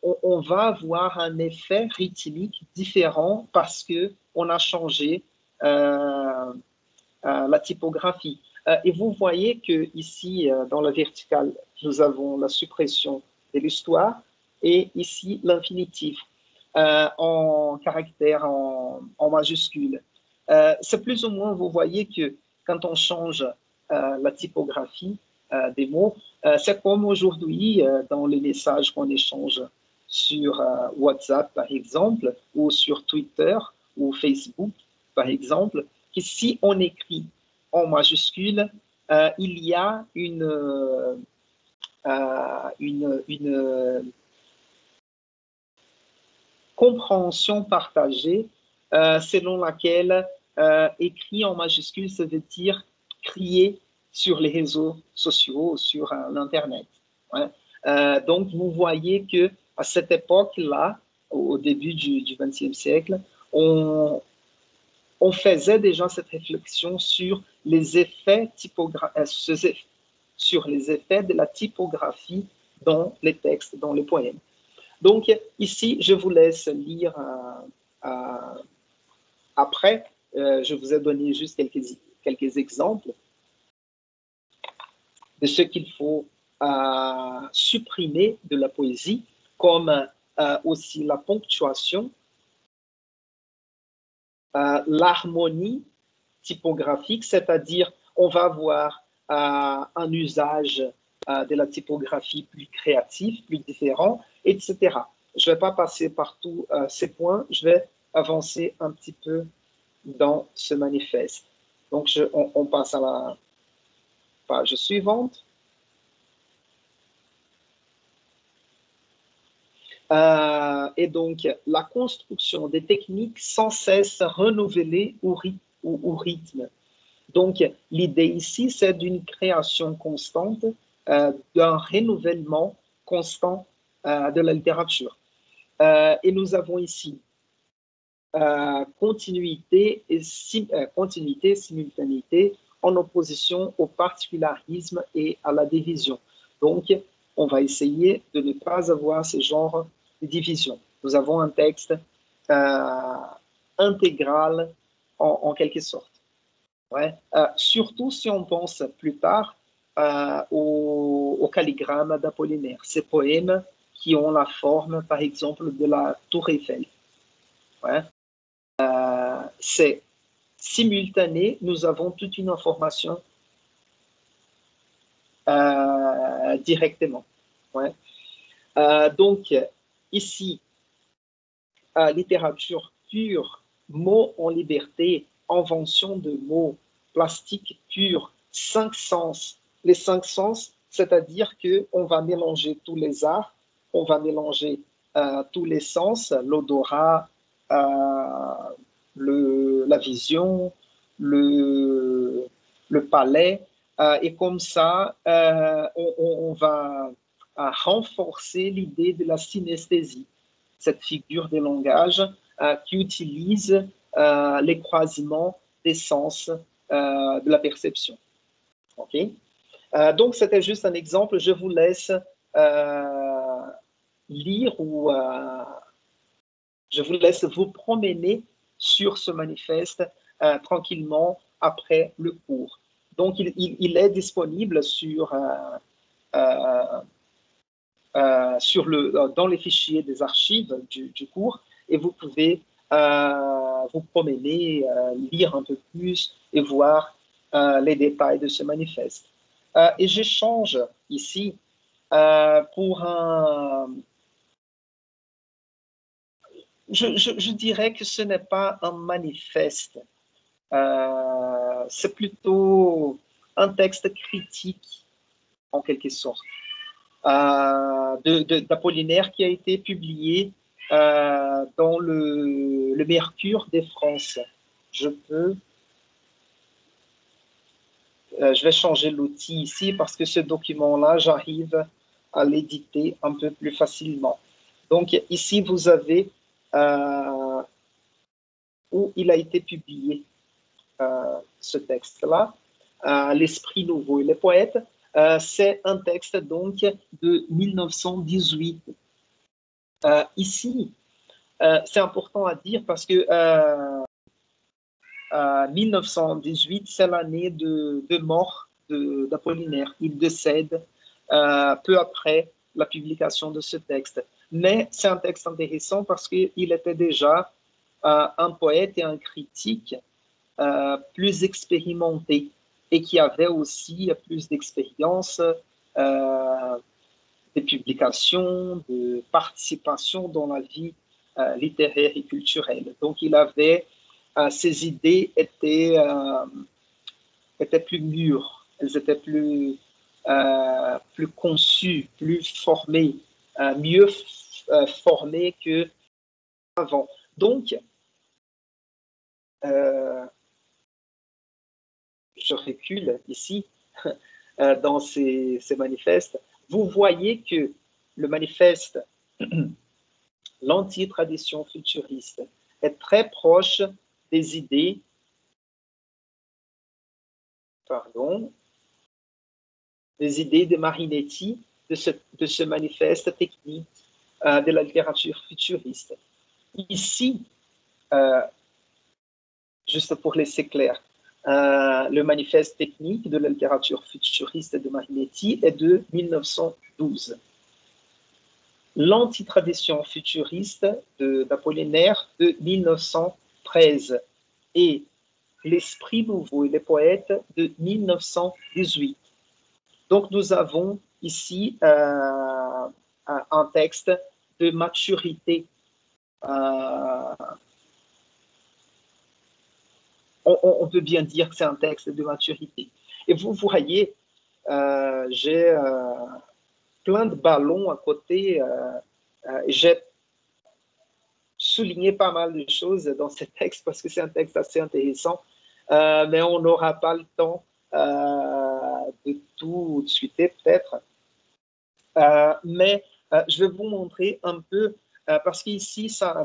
on va avoir un effet rythmique différent parce qu'on a changé la typographie. Et vous voyez que ici, dans la verticale, nous avons la suppression de l'histoire et ici l'infinitif en caractère en majuscule. C'est plus ou moins, vous voyez que quand on change la typographie des mots, c'est comme aujourd'hui dans les messages qu'on échange sur WhatsApp, par exemple, ou sur Twitter ou Facebook, par exemple, que si on écrit en majuscule, il y a une compréhension partagée selon laquelle écrit en majuscule, ça veut dire crier sur les réseaux sociaux, sur l'Internet. Ouais. Donc, vous voyez que à cette époque-là, au début du XXe siècle, on faisait déjà cette réflexion sur les effets sur les effets de la typographie dans les textes, dans les poèmes. Donc, ici, je vous laisse lire après. Je vous ai donné juste quelques exemples de ce qu'il faut supprimer de la poésie, comme aussi la ponctuation, l'harmonie typographique, c'est-à-dire on va avoir un usage de la typographie plus créatif, plus différent, etc. Je ne vais pas passer par tous ces points, je vais avancer un petit peu dans ce manifeste. Donc, on passe à la page suivante. Et donc, la construction des techniques sans cesse renouvelées au rythme. Donc, l'idée ici, c'est d'une création constante, d'un renouvellement constant de la littérature. Et nous avons ici continuité, simultanéité, en opposition au particularisme et à la division. Donc, on va essayer de ne pas avoir ce genre de division. Nous avons un texte intégral en quelque sorte. Ouais. Surtout si on pense plus tard au calligramme d'Apollinaire, ces poèmes qui ont la forme, par exemple, de la Tour Eiffel. Ouais. C'est simultané, nous avons toute une information directement. Ouais. Donc, ici, littérature pure, mots en liberté, invention de mots, plastique pur, 5 sens. Les 5 sens, c'est-à-dire qu'on va mélanger tous les arts, on va mélanger tous les sens, l'odorat, la vision, le palais, et comme ça, on va renforcer l'idée de la synesthésie, cette figure de langage qui utilise les croisements des sens de la perception. Okay? Donc, c'était juste un exemple. Je vous laisse lire ou je vous laisse vous promener sur ce manifeste tranquillement après le cours. Donc, il est disponible dans les fichiers des archives du cours et vous pouvez vous promener, lire un peu plus et voir les détails de ce manifeste. Et j'échange ici pour je dirais que ce n'est pas un manifeste. C'est plutôt un texte critique, en quelque sorte, d'Apollinaire qui a été publié dans le Mercure des France. Je vais changer l'outil ici parce que ce document-là, j'arrive à l'éditer un peu plus facilement. Donc ici, vous avez où il a été publié, ce texte-là, L'Esprit nouveau et les poètes. C'est un texte donc de 1918. Ici, c'est important à dire parce que 1918, c'est l'année de mort d'Apollinaire. Il décède peu après la publication de ce texte. Mais c'est un texte intéressant parce qu'il était déjà un poète et un critique plus expérimenté et qui avait aussi plus d'expérience de publication, de participation dans la vie littéraire et culturelle. Donc, il avait, ses idées étaient plus mûres, elles étaient plus conçues, plus formées, mieux formées qu'avant. Donc, je recule ici dans ces manifestes. Vous voyez que le manifeste l'anti-tradition futuriste est très proche des idées, de Marinetti, de ce manifeste technique de la littérature futuriste. Ici, juste pour laisser clair, le manifeste technique de la littérature futuriste de Marinetti est de 1912. L'antitradition futuriste d'Apollinaire de 1913 et l'Esprit nouveau et les poètes de 1918. Donc, nous avons ici un texte de maturité. On peut bien dire que c'est un texte de maturité. Et vous voyez, j'ai plein de ballons à côté. J'ai souligné pas mal de choses dans ce texte parce que c'est un texte assez intéressant, mais on n'aura pas le temps de tout discuter peut-être. Mais je vais vous montrer un peu, parce qu'ici, ça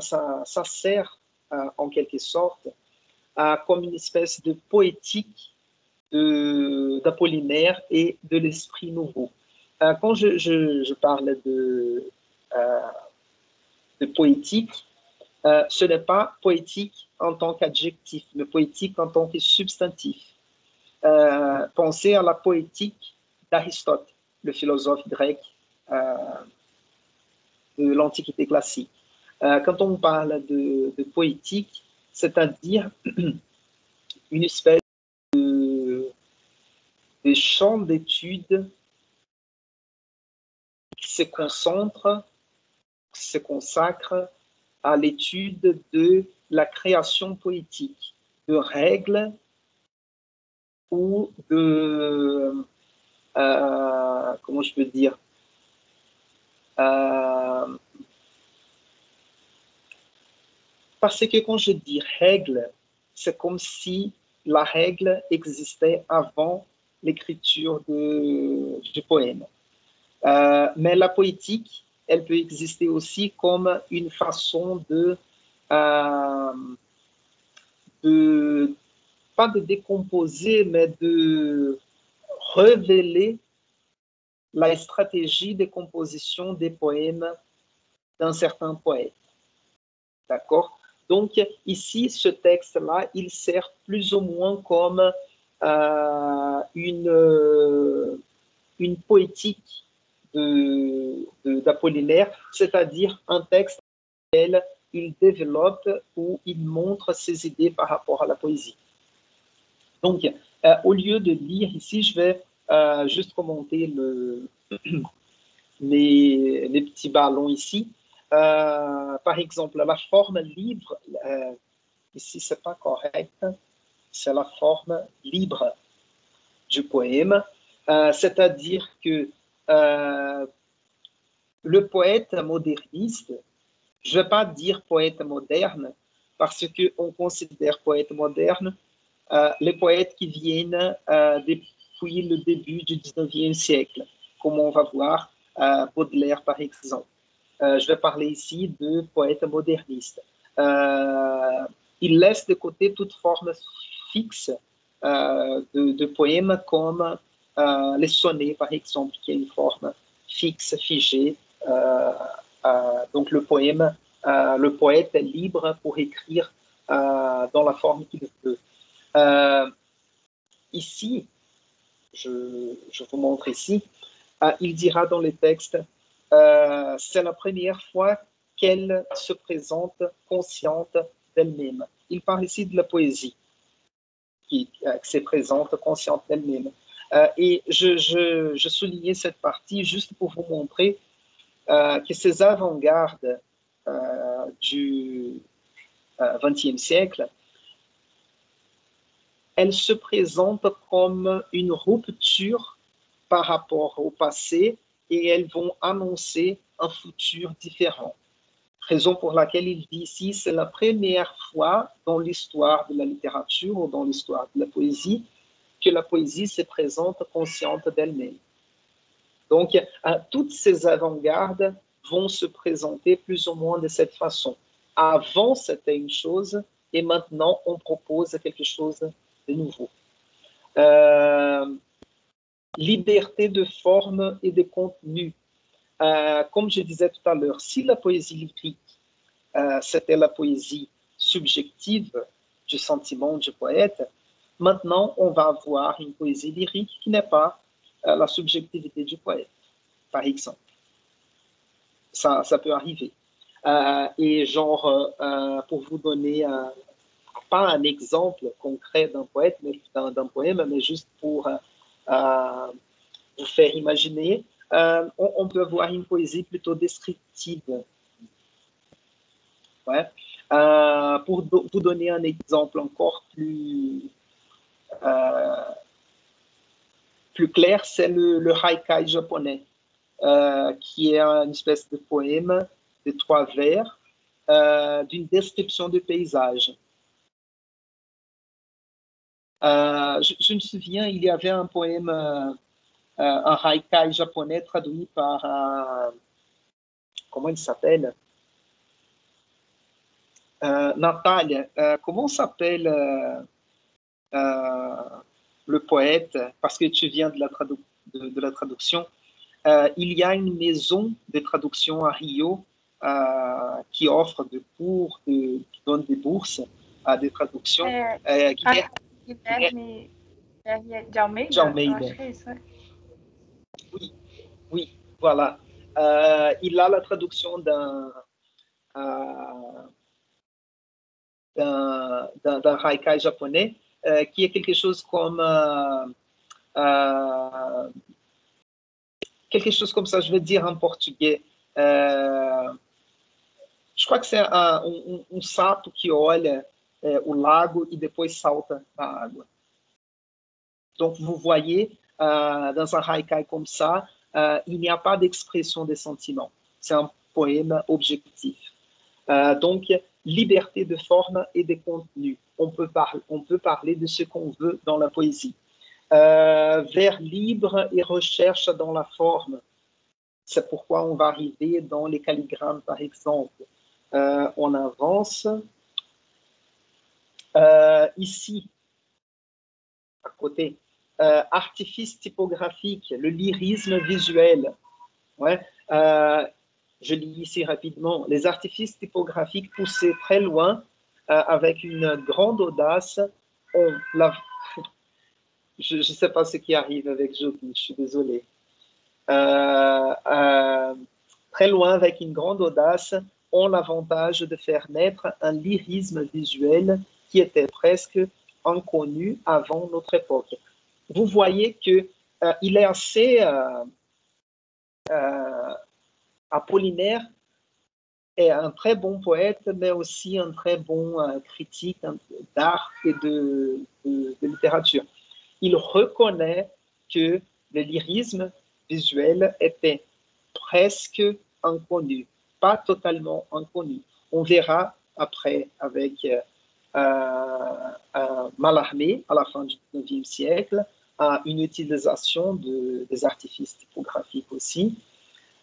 sert en quelque sorte comme une espèce de poétique d'Apollinaire et de l'Esprit nouveau. Quand je parle de poétique, ce n'est pas poétique en tant qu'adjectif, mais poétique en tant que substantif. Pensez à la poétique d'Aristote, le philosophe grec de l'Antiquité classique. Quand on parle de poétique, c'est-à-dire une espèce de champ d'études qui se consacre à l'étude de la création poétique, de règles ou de, comment je peux dire, parce que quand je dis règle, c'est comme si la règle existait avant l'écriture du poème. Mais la poétique, elle peut exister aussi comme une façon pas de décomposer, mais de révéler la stratégie de composition des poèmes d'un certain poète. D'accord? Donc, ici, ce texte-là, il sert plus ou moins comme une poétique d'Apollinaire, c'est-à-dire un texte dans lequel il développe ou il montre ses idées par rapport à la poésie. Donc, au lieu de lire ici, je vais juste commenter les petits ballons ici. Par exemple, la forme libre, ici c'est pas correct, c'est la forme libre du poème, c'est-à-dire que le poète moderniste, je ne vais pas dire poète moderne, parce qu'on considère poète moderne les poètes qui viennent depuis le début du 19e siècle, comme on va voir Baudelaire par exemple. Je vais parler ici de poètes modernistes. Il laisse de côté toute forme fixe de poèmes comme les sonnets, par exemple, qui est une forme fixe, figée. Donc le poème, le poète est libre pour écrire dans la forme qu'il veut. Ici, je vous montre ici, il dira dans les textes, c'est la première fois qu'elle se présente consciente d'elle-même. Il parle ici de la poésie qui se présente consciente d'elle-même. Et je soulignais cette partie juste pour vous montrer que ces avant-gardes du XXe siècle, elles se présentent comme une rupture par rapport au passé et elles vont annoncer un futur différent. Raison pour laquelle il dit ici, c'est la première fois dans l'histoire de la littérature ou dans l'histoire de la poésie que la poésie se présente consciente d'elle-même. Donc, toutes ces avant-gardes vont se présenter plus ou moins de cette façon. Avant, c'était une chose et maintenant, on propose quelque chose de nouveau. Liberté de forme et de contenu. Comme je disais tout à l'heure, si la poésie lyrique, c'était la poésie subjective du sentiment du poète, maintenant, on va avoir une poésie lyrique qui n'est pas la subjectivité du poète, par exemple. Ça peut arriver. Et genre, pour vous donner pas un exemple concret d'un poète, mais d'un poème, mais juste pour vous faire imaginer, on peut avoir une poésie plutôt descriptive. Ouais. Pour vous donner un exemple encore plus clair, c'est le haikai japonais, qui est une espèce de poème de 3 vers d'une description de paysage. Je me souviens, il y avait un poème, un haikai japonais traduit par, comment il s'appelle? Natalia, comment s'appelle le poète? Parce que tu viens de la traduction. Il y a une maison de traduction à Rio qui offre des cours, qui donne des bourses à des traductions. Guilherme de Almeida? De Almeida. Eu acho que é isso, né? Oui, voilà. Il a la traduction d'un haikai japonais qui est quelque chose comme ça, je vais dire en portugais. Je crois que c'est um sapo que olha o lago e depois salta na água. Donc, vous voyez, dans un haikai comme ça, il n'y a pas d'expression des sentiments. C'est un poème objectif. Donc, liberté de forme et de contenu. On peut parler de ce qu'on veut dans la poésie. Vers libre et recherche dans la forme. C'est pourquoi on va arriver dans les calligrammes, par exemple. On avance. Ici, à côté, artifice typographique, le lyrisme visuel. Ouais. Je lis ici rapidement. Les artifices typographiques poussés très loin, avec une grande audace, je ne sais pas ce qui arrive avec Joby, je suis désolé. Très loin, avec une grande audace, ont l'avantage de faire naître un lyrisme visuel qui était presque inconnu avant notre époque. Vous voyez qu'il est assez apollinaire est un très bon poète, mais aussi un très bon critique d'art et de littérature. Il reconnaît que le lyrisme visuel était presque inconnu, pas totalement inconnu. On verra après avec Mallarmé, à la fin du XIXe siècle, une utilisation des artifices typographiques aussi.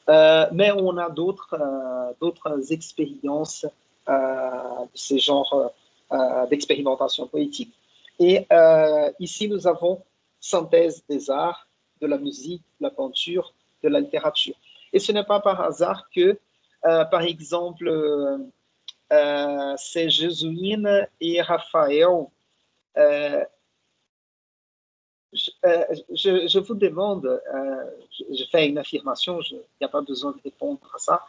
Mais on a d'autres expériences de ce genre d'expérimentation poétique. Et ici, nous avons synthèse des arts, de la musique, de la peinture, de la littérature. Et ce n'est pas par hasard que, par exemple, c'est Jesuíne et Raphaël. Je vous demande, je fais une affirmation, il n'y a pas besoin de répondre à ça,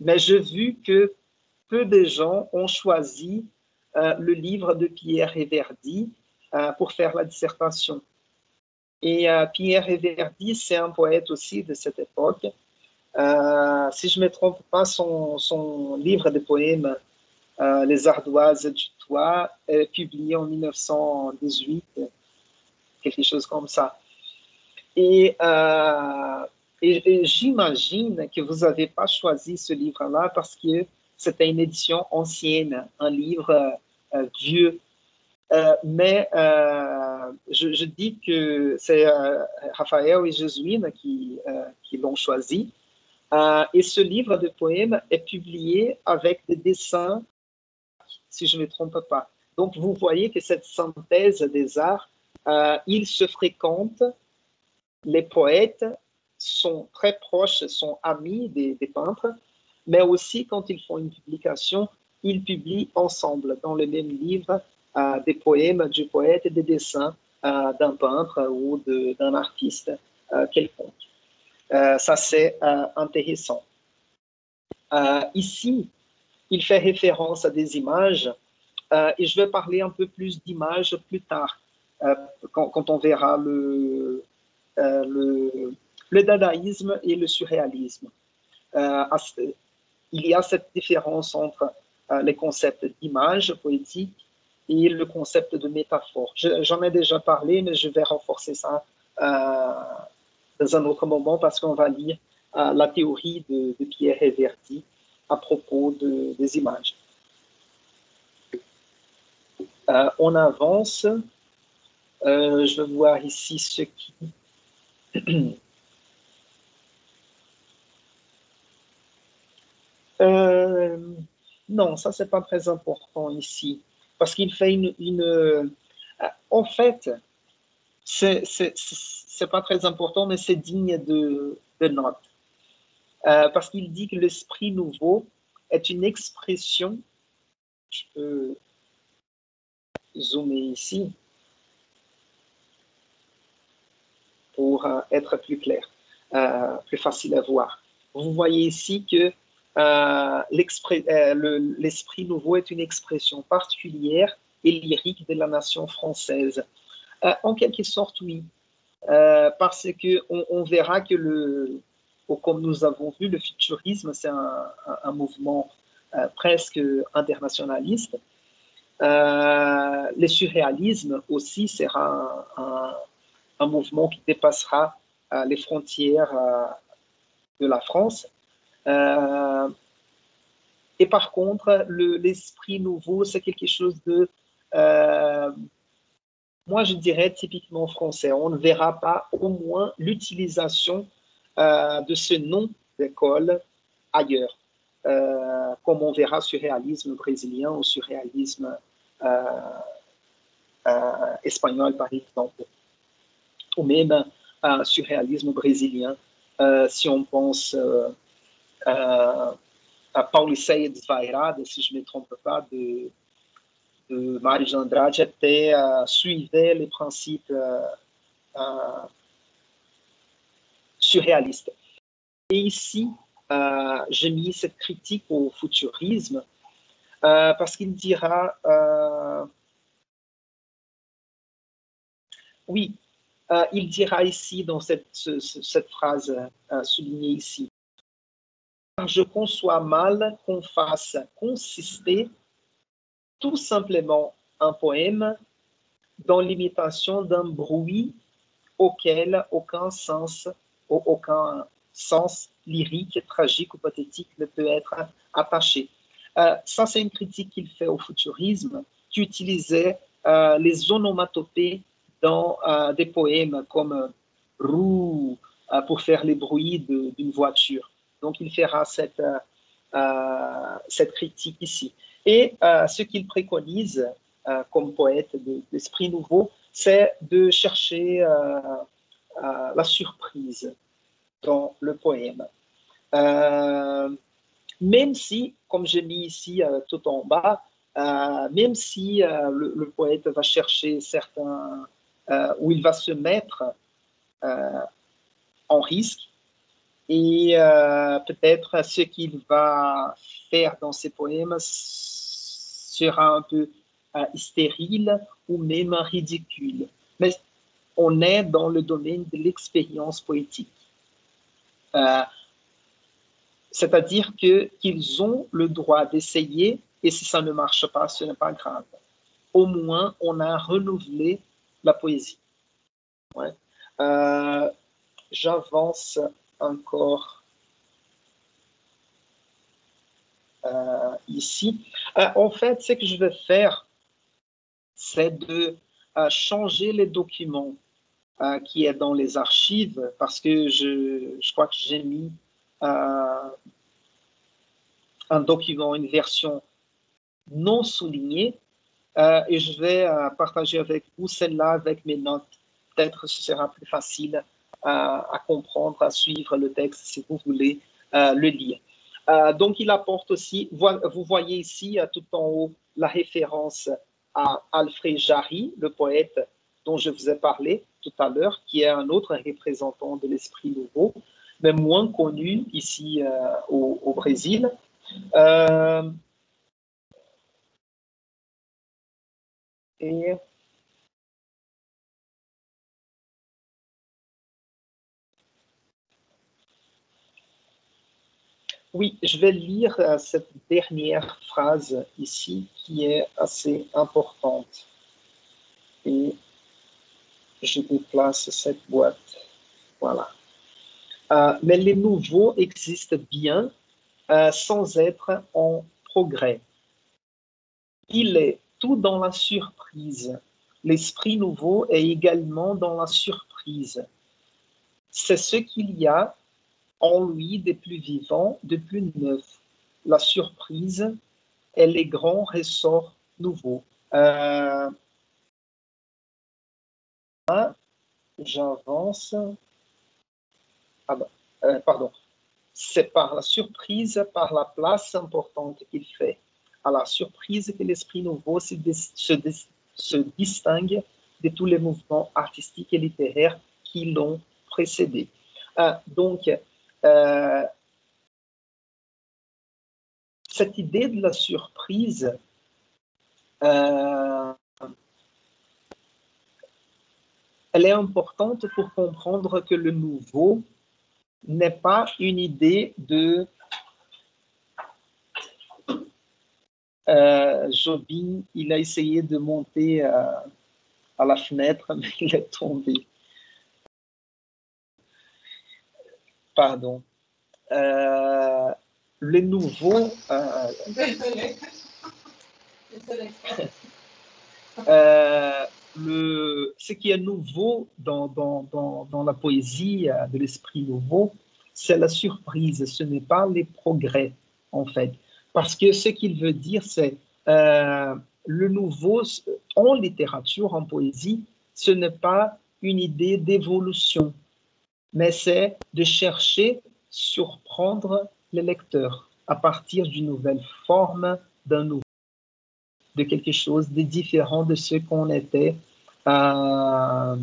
mais j'ai vu que peu de gens ont choisi le livre de Pierre Reverdy pour faire la dissertation. Et Pierre Reverdy, c'est un poète aussi de cette époque. Si je ne me trompe pas, son livre de poèmes, Les Ardoises du Toit, est publié en 1918, quelque chose comme ça. Et j'imagine que vous n'avez pas choisi ce livre-là parce que c'était une édition ancienne, un livre vieux. Mais je dis que c'est Raphaël et Jesuíne qui l'ont choisi. Et ce livre de poèmes est publié avec des dessins, si je ne me trompe pas. Donc, vous voyez que cette synthèse des arts, ils se fréquentent, les poètes sont très proches, sont amis des peintres, mais aussi quand ils font une publication, ils publient ensemble dans le même livre des poèmes du poète et des dessins d'un peintre ou d'un artiste quelconque. Ça, c'est intéressant. Ici, il fait référence à des images et je vais parler un peu plus d'images plus tard, quand on verra le dadaïsme et le surréalisme. Il y a cette différence entre les concepts d'image poétique et le concept de métaphore. J'en ai déjà parlé, mais je vais renforcer ça dans un autre moment parce qu'on va lire la théorie de Pierre Reverdy à propos des images. On avance. Je vais voir ici ce qui... non, ça, c'est pas très important ici. Parce qu'il fait en fait, c'est pas très important, mais c'est digne de note. Parce qu'il dit que l'esprit nouveau est une expression, je peux zoomer ici, pour être plus clair, plus facile à voir. Vous voyez ici que l'esprit nouveau est une expression particulière et lyrique de la nation française. En quelque sorte, oui, parce qu'on verra que comme nous avons vu, le futurisme, c'est un mouvement presque internationaliste. Le surréalisme aussi sera un mouvement qui dépassera les frontières de la France. Et par contre, l'esprit nouveau, c'est quelque chose de, moi je dirais, typiquement français. On ne verra pas au moins l'utilisation de ce nom d'école ailleurs, comme on verra surréalisme brésilien ou surréalisme espagnol, par exemple, ou même surréalisme brésilien. Si on pense à Pauliceia Desvairada, si je ne me trompe pas, de Mário de Andrade, suivait les principes surréalistes. Et ici, j'ai mis cette critique au futurisme parce qu'il dira, oui, il dira ici dans cette phrase soulignée ici, je conçois mal qu'on fasse consister tout simplement un poème dans l'imitation d'un bruit auquel aucun sens lyrique, tragique ou pathétique ne peut être attaché. Ça, c'est une critique qu'il fait au futurisme, qui utilisait les onomatopées dans des poèmes comme roue pour faire les bruits d'une voiture. Donc, il fera cette critique ici. Et ce qu'il préconise comme poète d'esprit nouveau, c'est de chercher la surprise dans le poème. Même si, comme j'ai mis ici tout en bas, même si le poète va chercher certains, où il va se mettre en risque, et peut-être ce qu'il va faire dans ses poèmes sera un peu stérile ou même ridicule. Mais on est dans le domaine de l'expérience poétique. C'est-à-dire qu'ils ont le droit d'essayer, et si ça ne marche pas, ce n'est pas grave. Au moins, on a renouvelé la poésie. Ouais. J'avance encore ici. En fait, ce que je vais faire, c'est de changer les documents qui est dans les archives, parce que je crois que j'ai mis un document, une version non soulignée, et je vais partager avec vous celle-là avec mes notes. Peut-être ce sera plus facile à comprendre, à suivre le texte si vous voulez le lire. Donc, il apporte aussi, vous voyez ici tout en haut la référence à Alfred Jarry, le poète dont je vous ai parlé tout à l'heure, qui est un autre représentant de l'esprit nouveau, mais moins connu ici au Brésil. Et oui, je vais lire cette dernière phrase ici qui est assez importante. Et je déplace cette boîte. Voilà. Mais les nouveaux existent bien sans être en progrès. Il est tout dans la surprise. L'esprit nouveau est également dans la surprise. C'est ce qu'il y a en lui des plus vivants, des plus neufs. La surprise et les grands ressorts nouveaux. J'avance. Pardon. C'est par la surprise, par la place importante qu'il fait. À la surprise que l'esprit nouveau se distingue de tous les mouvements artistiques et littéraires qui l'ont précédé. Donc, cette idée de la surprise elle est importante pour comprendre que le nouveau n'est pas une idée de Jobim, il a essayé de monter à la fenêtre, mais il est tombé. Pardon. Le nouveau... Désolé. Ce qui est nouveau dans la poésie de l'esprit nouveau, c'est la surprise, ce n'est pas les progrès, en fait. Parce que ce qu'il veut dire, c'est le nouveau en littérature, en poésie, ce n'est pas une idée d'évolution, mais c'est de chercher, surprendre le lecteur à partir d'une nouvelle forme, d'un nouveau, de quelque chose de différent de ce qu'on était, à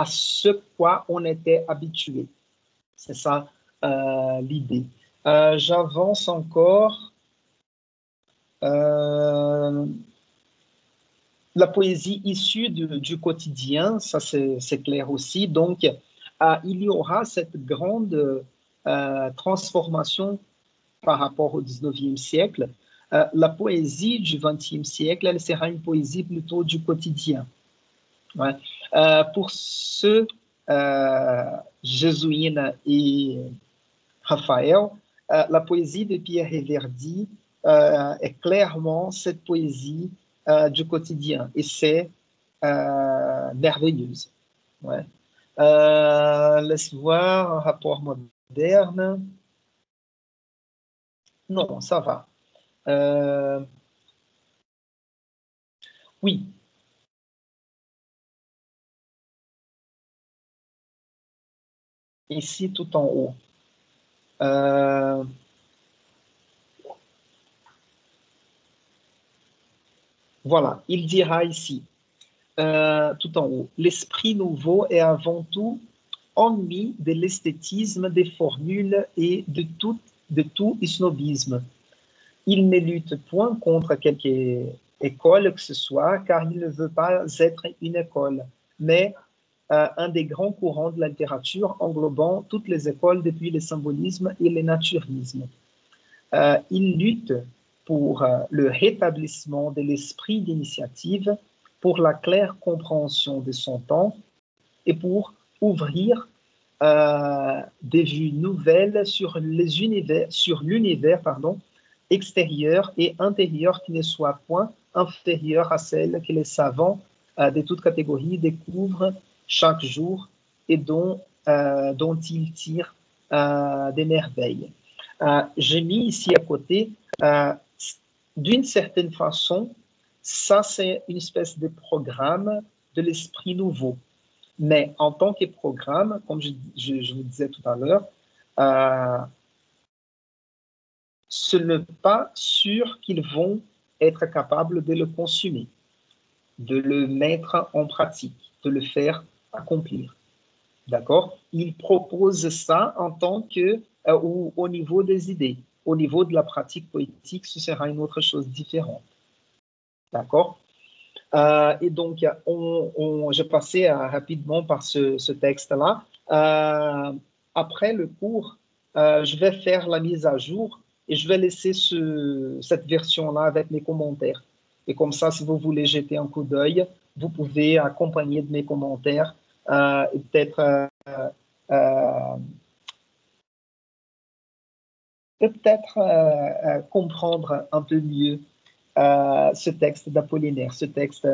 ce quoi on était habitué. C'est ça l'idée. J'avance encore. La poésie issue du quotidien, ça c'est clair aussi. Donc, il y aura cette grande transformation par rapport au 19e siècle. La poésie du 20e siècle, elle sera une poésie plutôt du quotidien. Ouais. Pour ceux, Jesuína et Raphaël, la poésie de Pierre Reverdy est clairement cette poésie du quotidien, et c'est merveilleuse. Ouais. Laisse voir un rapport moderne. Non, ça va. Oui. Ici, tout en haut. Voilà, il dira ici, tout en haut, l'esprit nouveau est avant tout ennemi de l'esthétisme des formules et de tout snobisme. Il ne lutte point contre quelque école que ce soit, car il ne veut pas être une école, mais un des grands courants de la littérature englobant toutes les écoles depuis le symbolisme et le naturisme. Il lutte pour le rétablissement de l'esprit d'initiative, pour la claire compréhension de son temps et pour ouvrir des vues nouvelles sur l'univers extérieur et intérieur qui ne soit point inférieur à celle que les savants de toutes catégories découvrent chaque jour et dont ils tirent des merveilles. J'ai mis ici à côté, d'une certaine façon, ça c'est une espèce de programme de l'esprit nouveau. Mais en tant que programme, comme je vous disais tout à l'heure, ce n'est pas sûr qu'ils vont être capables de le consommer, de le mettre en pratique, de le faire accomplir. D'accord? Ils proposent ça en tant que, ou au niveau des idées. Au niveau de la pratique poétique, ce sera une autre chose différente. D'accord? Et donc, je passais rapidement par ce texte-là. Après le cours, je vais faire la mise à jour et je vais laisser cette version-là avec mes commentaires. Et comme ça, si vous voulez jeter un coup d'œil, vous pouvez accompagner de mes commentaires et peut-être comprendre un peu mieux ce texte d'Apollinaire, ce texte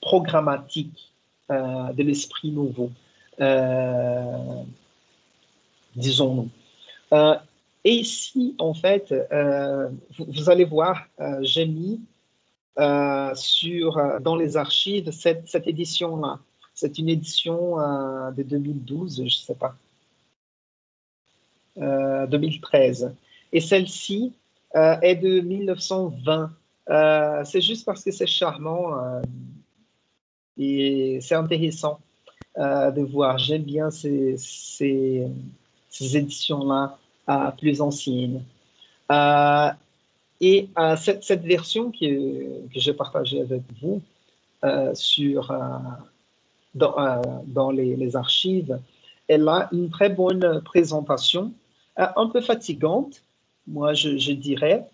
programmatique de l'esprit nouveau, disons-nous. Et ici, en fait, vous allez voir, j'ai mis dans les archives cette édition-là. C'est une édition de 2012, je ne sais pas, 2013. Et celle-ci est de 1920. C'est juste parce que c'est charmant et c'est intéressant de voir. J'aime bien ces éditions-là plus anciennes. Et cette version que j'ai partagée avec vous dans les archives, elle a une très bonne présentation, un peu fatigante, moi je dirais,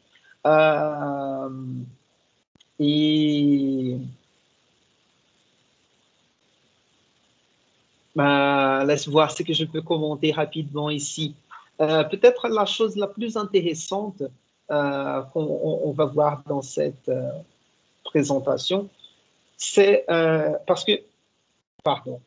et laisse voir ce que je peux commenter rapidement ici. Peut-être la chose la plus intéressante qu'on va voir dans cette présentation, c'est parce que, pardon,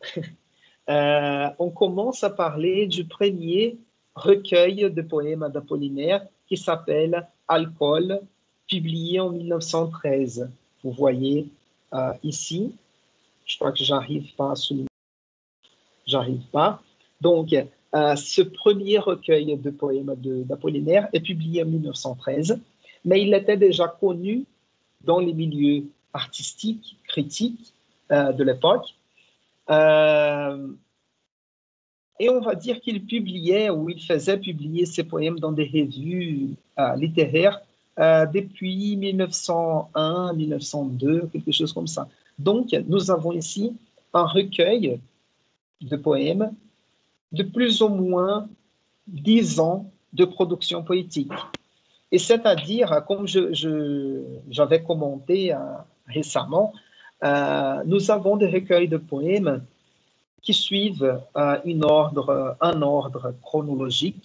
on commence à parler du premier recueil de poèmes d'Apollinaire qui s'appelle Alcool, publié en 1913. Vous voyez ici, je crois que j'arrive pas à souligner. J'arrive pas. Donc, ce premier recueil de poèmes d'Apollinaire est publié en 1913, mais il était déjà connu dans les milieux artistiques, critiques de l'époque. Et on va dire qu'il publiait ou il faisait publier ses poèmes dans des revues littéraires depuis 1901, 1902, quelque chose comme ça. Donc, nous avons ici un recueil de poèmes de plus ou moins 10 ans de production poétique. Et c'est-à-dire, comme j'avais commenté récemment, nous avons des recueils de poèmes qui suivent un ordre chronologique.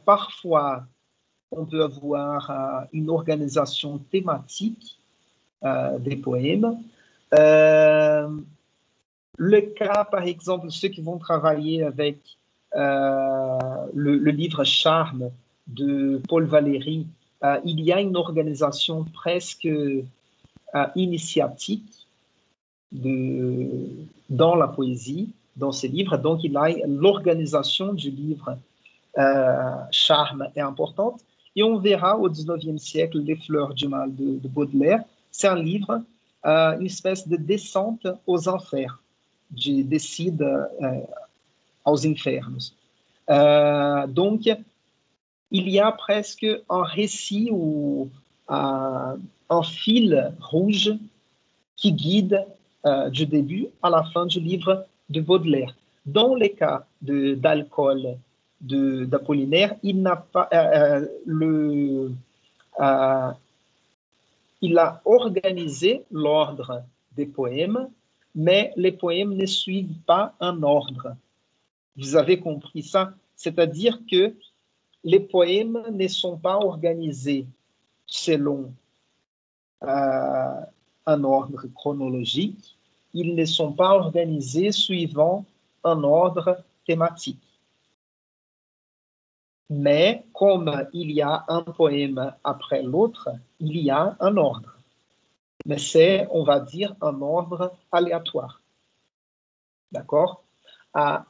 Parfois, on peut avoir une organisation thématique des poèmes. Le cas, par exemple, ceux qui vont travailler avec le livre Charme de Paul Valéry, il y a une organisation presque initiatique dans la poésie, dans ces livres. Donc, l'organisation du livre Charme est importante. Et on verra au XIXe siècle Les Fleurs du Mal de Baudelaire. C'est un livre, une espèce de descente aux enfers, de descide aos infernos. Donc, il y a presque un récit ou un fil rouge qui guide du début à la fin du livre de Baudelaire. Dans les cas d'alcool d'Apollinaire, il n'a pas il a organisé l'ordre des poèmes, mais les poèmes ne suivent pas un ordre. Vous avez compris ça? C'est-à-dire que les poèmes ne sont pas organisés selon un ordre chronologique, ils ne sont pas organisés suivant un ordre thématique. Mais comme il y a un poème après l'autre, il y a un ordre. Mais c'est, on va dire, un ordre aléatoire. D'accord?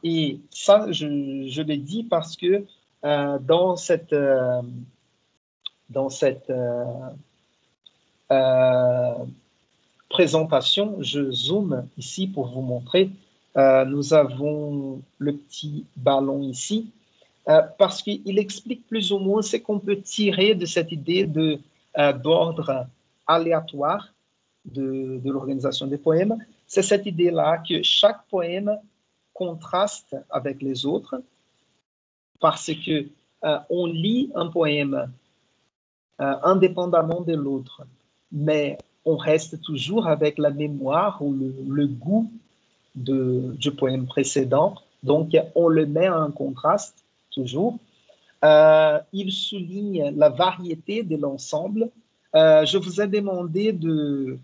Et ça, je l'ai dit parce que dans cette présentation, je zoome ici pour vous montrer. Nous avons le petit ballon ici. Parce qu'il explique plus ou moins ce qu'on peut tirer de cette idée d'ordre aléatoire de l'organisation des poèmes. C'est cette idée-là que chaque poème contraste avec les autres parce que on lit un poème indépendamment de l'autre, mais on reste toujours avec la mémoire ou le goût du poème précédent. Donc, on le met en contraste toujours. Il souligne la variété de l'ensemble. Je vous ai demandé de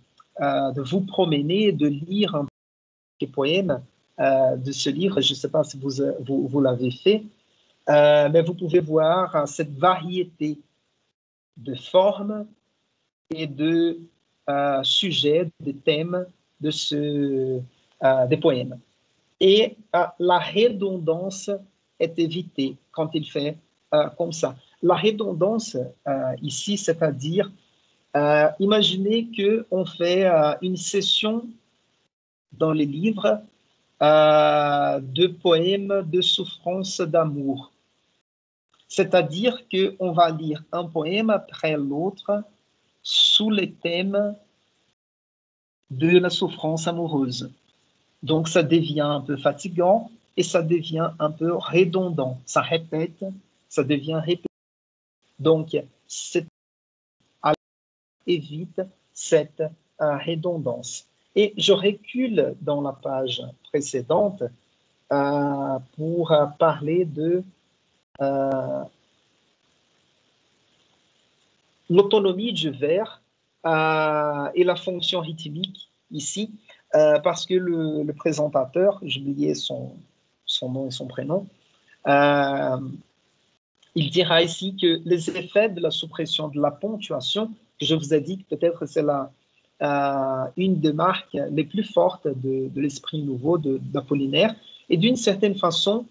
vous promener, de lire un petit poème de ce livre. Je ne sais pas si vous l'avez fait, mais vous pouvez voir cette variété de formes et de sujets, de thèmes des poèmes. Et la redondance est évitée quand il fait comme ça. La redondance ici, c'est-à-dire, imaginez qu'on fait une session dans les livres de poèmes de souffrance d'amour. C'est-à-dire qu'on va lire un poème après l'autre sous les thèmes de la souffrance amoureuse. Donc, ça devient un peu fatigant et ça devient un peu redondant. Ça répète, ça devient répétitif. Donc, évite cette redondance. Et je recule dans la page précédente pour parler de l'autonomie du vers et la fonction rythmique ici, parce que le présentateur, j'ai oublié son nom et son prénom, il dira ici que les effets de la suppression de la ponctuation, que je vous ai dit que peut-être c'est une des marques les plus fortes de l'esprit nouveau d'Apollinaire, et d'une certaine façon,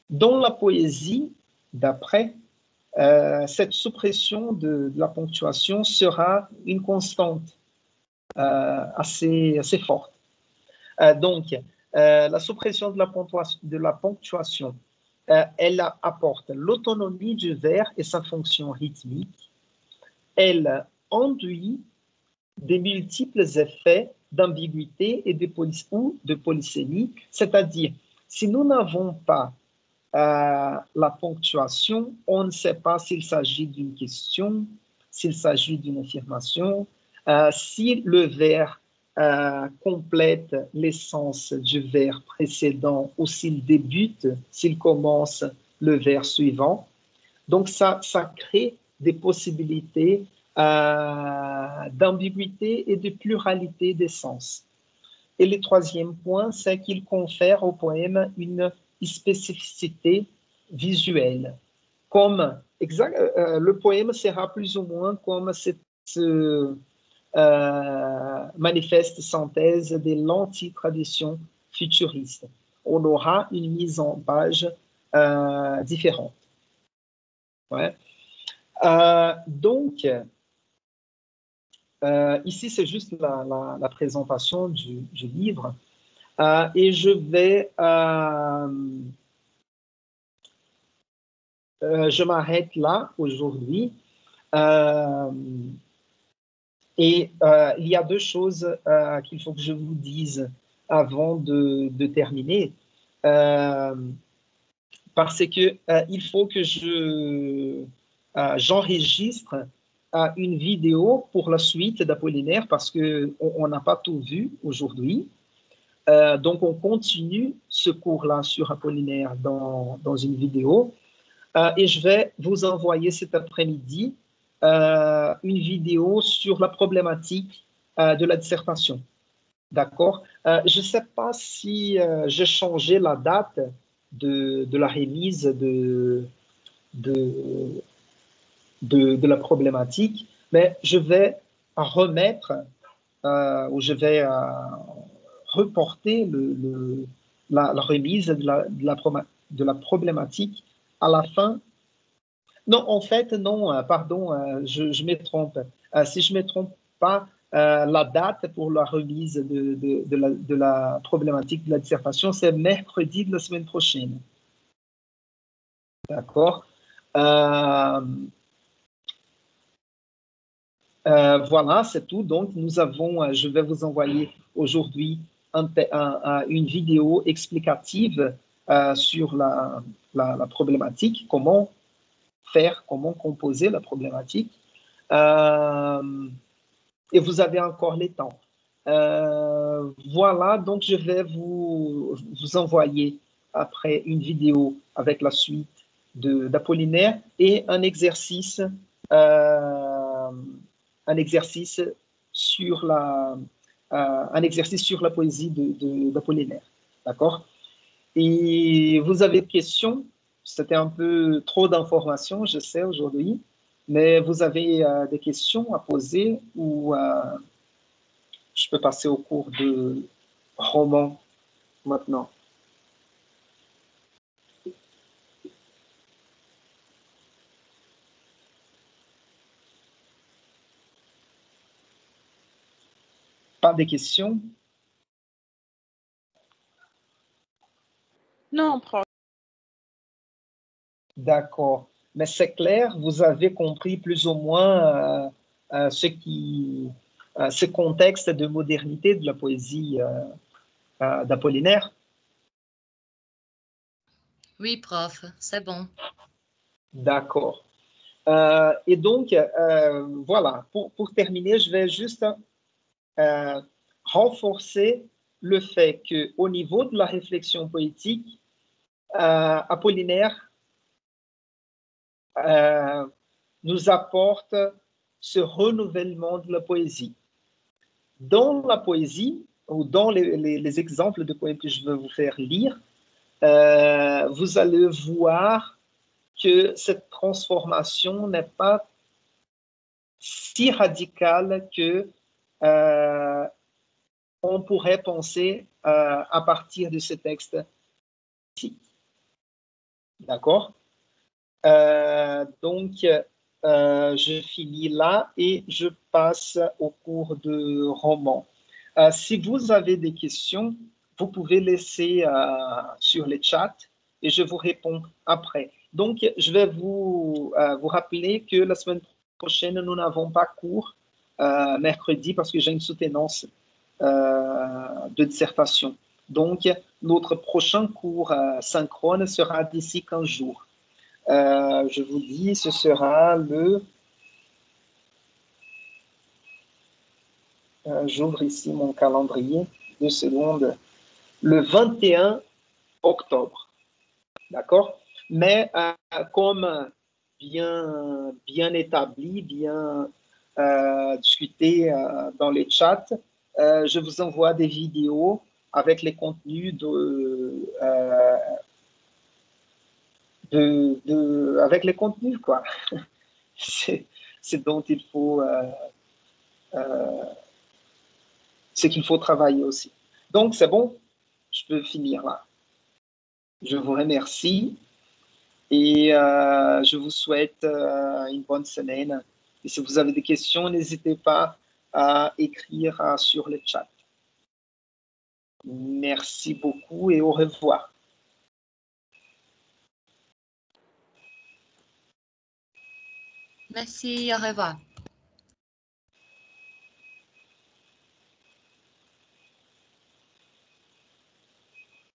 dans la poésie d'après, cette suppression de la ponctuation sera une constante assez forte. Donc, la suppression de la ponctuation, elle apporte l'autonomie du vers et sa fonction rythmique. Elle induit des multiples effets d'ambiguïté et de polysémie, c'est-à-dire Si nous n'avons pas la ponctuation, on ne sait pas s'il s'agit d'une question, s'il s'agit d'une affirmation, si le verbe complète l'essence du verbe précédent ou s'il débute, s'il commence le verbe suivant. Donc, ça crée des possibilités d'ambiguïté et de pluralité des sens. Et le troisième point, c'est qu'il confère au poème une spécificité visuelle. Comme le poème sera plus ou moins comme cette manifeste synthèse de l'anti-tradition futuriste. On aura une mise en page différente. Ouais. Donc, ici, c'est juste la présentation du livre. Et je m'arrête là aujourd'hui. Et il y a deux choses qu'il faut que je vous dise avant de terminer. Parce que il faut que j'enregistre une vidéo pour la suite d'Apollinaire parce qu'on n'a pas tout vu aujourd'hui. Donc, on continue ce cours-là sur Apollinaire dans une vidéo. Et je vais vous envoyer cet après-midi une vidéo sur la problématique de la dissertation. D'accord? Je ne sais pas si j'ai changé la date de la remise de la problématique, mais je vais remettre ou je vais reporter la remise de la problématique à la fin. Non, en fait, non, pardon, je me trompe. Si je ne me trompe pas, la date pour la remise de la problématique de la dissertation, c'est mercredi de la semaine prochaine. D'accord? Voilà, c'est tout. Donc, je vais vous envoyer aujourd'hui une vidéo explicative sur la problématique, comment composer la problématique. Et vous avez encore les temps. Voilà, donc je vais vous envoyer après une vidéo avec la suite d'Apollinaire et un exercice sur la poésie d'Apollinaire. D'accord? Et vous avez des questions? C'était un peu trop d'informations, je sais, aujourd'hui, mais vous avez des questions à poser ou je peux passer au cours de roman maintenant. Pas de questions? Non, prof. D'accord. Mais c'est clair, vous avez compris plus ou moins ce contexte de modernité de la poésie d'Apollinaire? Oui, prof, c'est bon. D'accord. Et donc, voilà, pour terminer, je vais juste renforcer le fait qu'au niveau de la réflexion poétique, Apollinaire nous apporte ce renouvellement de la poésie. Dans la poésie, ou dans les exemples de poèmes que je vais vous faire lire, vous allez voir que cette transformation n'est pas si radicale que on pourrait penser à partir de ce texte. D'accord? Donc, je finis là et je passe au cours de roman. Si vous avez des questions, vous pouvez laisser sur le chat et je vous réponds après. Donc, je vais vous rappeler que la semaine prochaine, nous n'avons pas cours mercredi parce que j'ai une soutenance de dissertation. Donc, notre prochain cours synchrone sera d'ici 15 jours. Je vous dis, ce sera le... J'ouvre ici mon calendrier, 2 secondes. Le 21 octobre. D'accord? Mais comme bien établi, bien discuté dans les chats, je vous envoie des vidéos avec les contenus avec les contenus, quoi. C'est dont il faut, ce qu'il faut travailler aussi. Donc, c'est bon, je peux finir là. Je vous remercie et je vous souhaite une bonne semaine. Et si vous avez des questions, n'hésitez pas à écrire sur le chat. Merci beaucoup et au revoir. Merci, au revoir.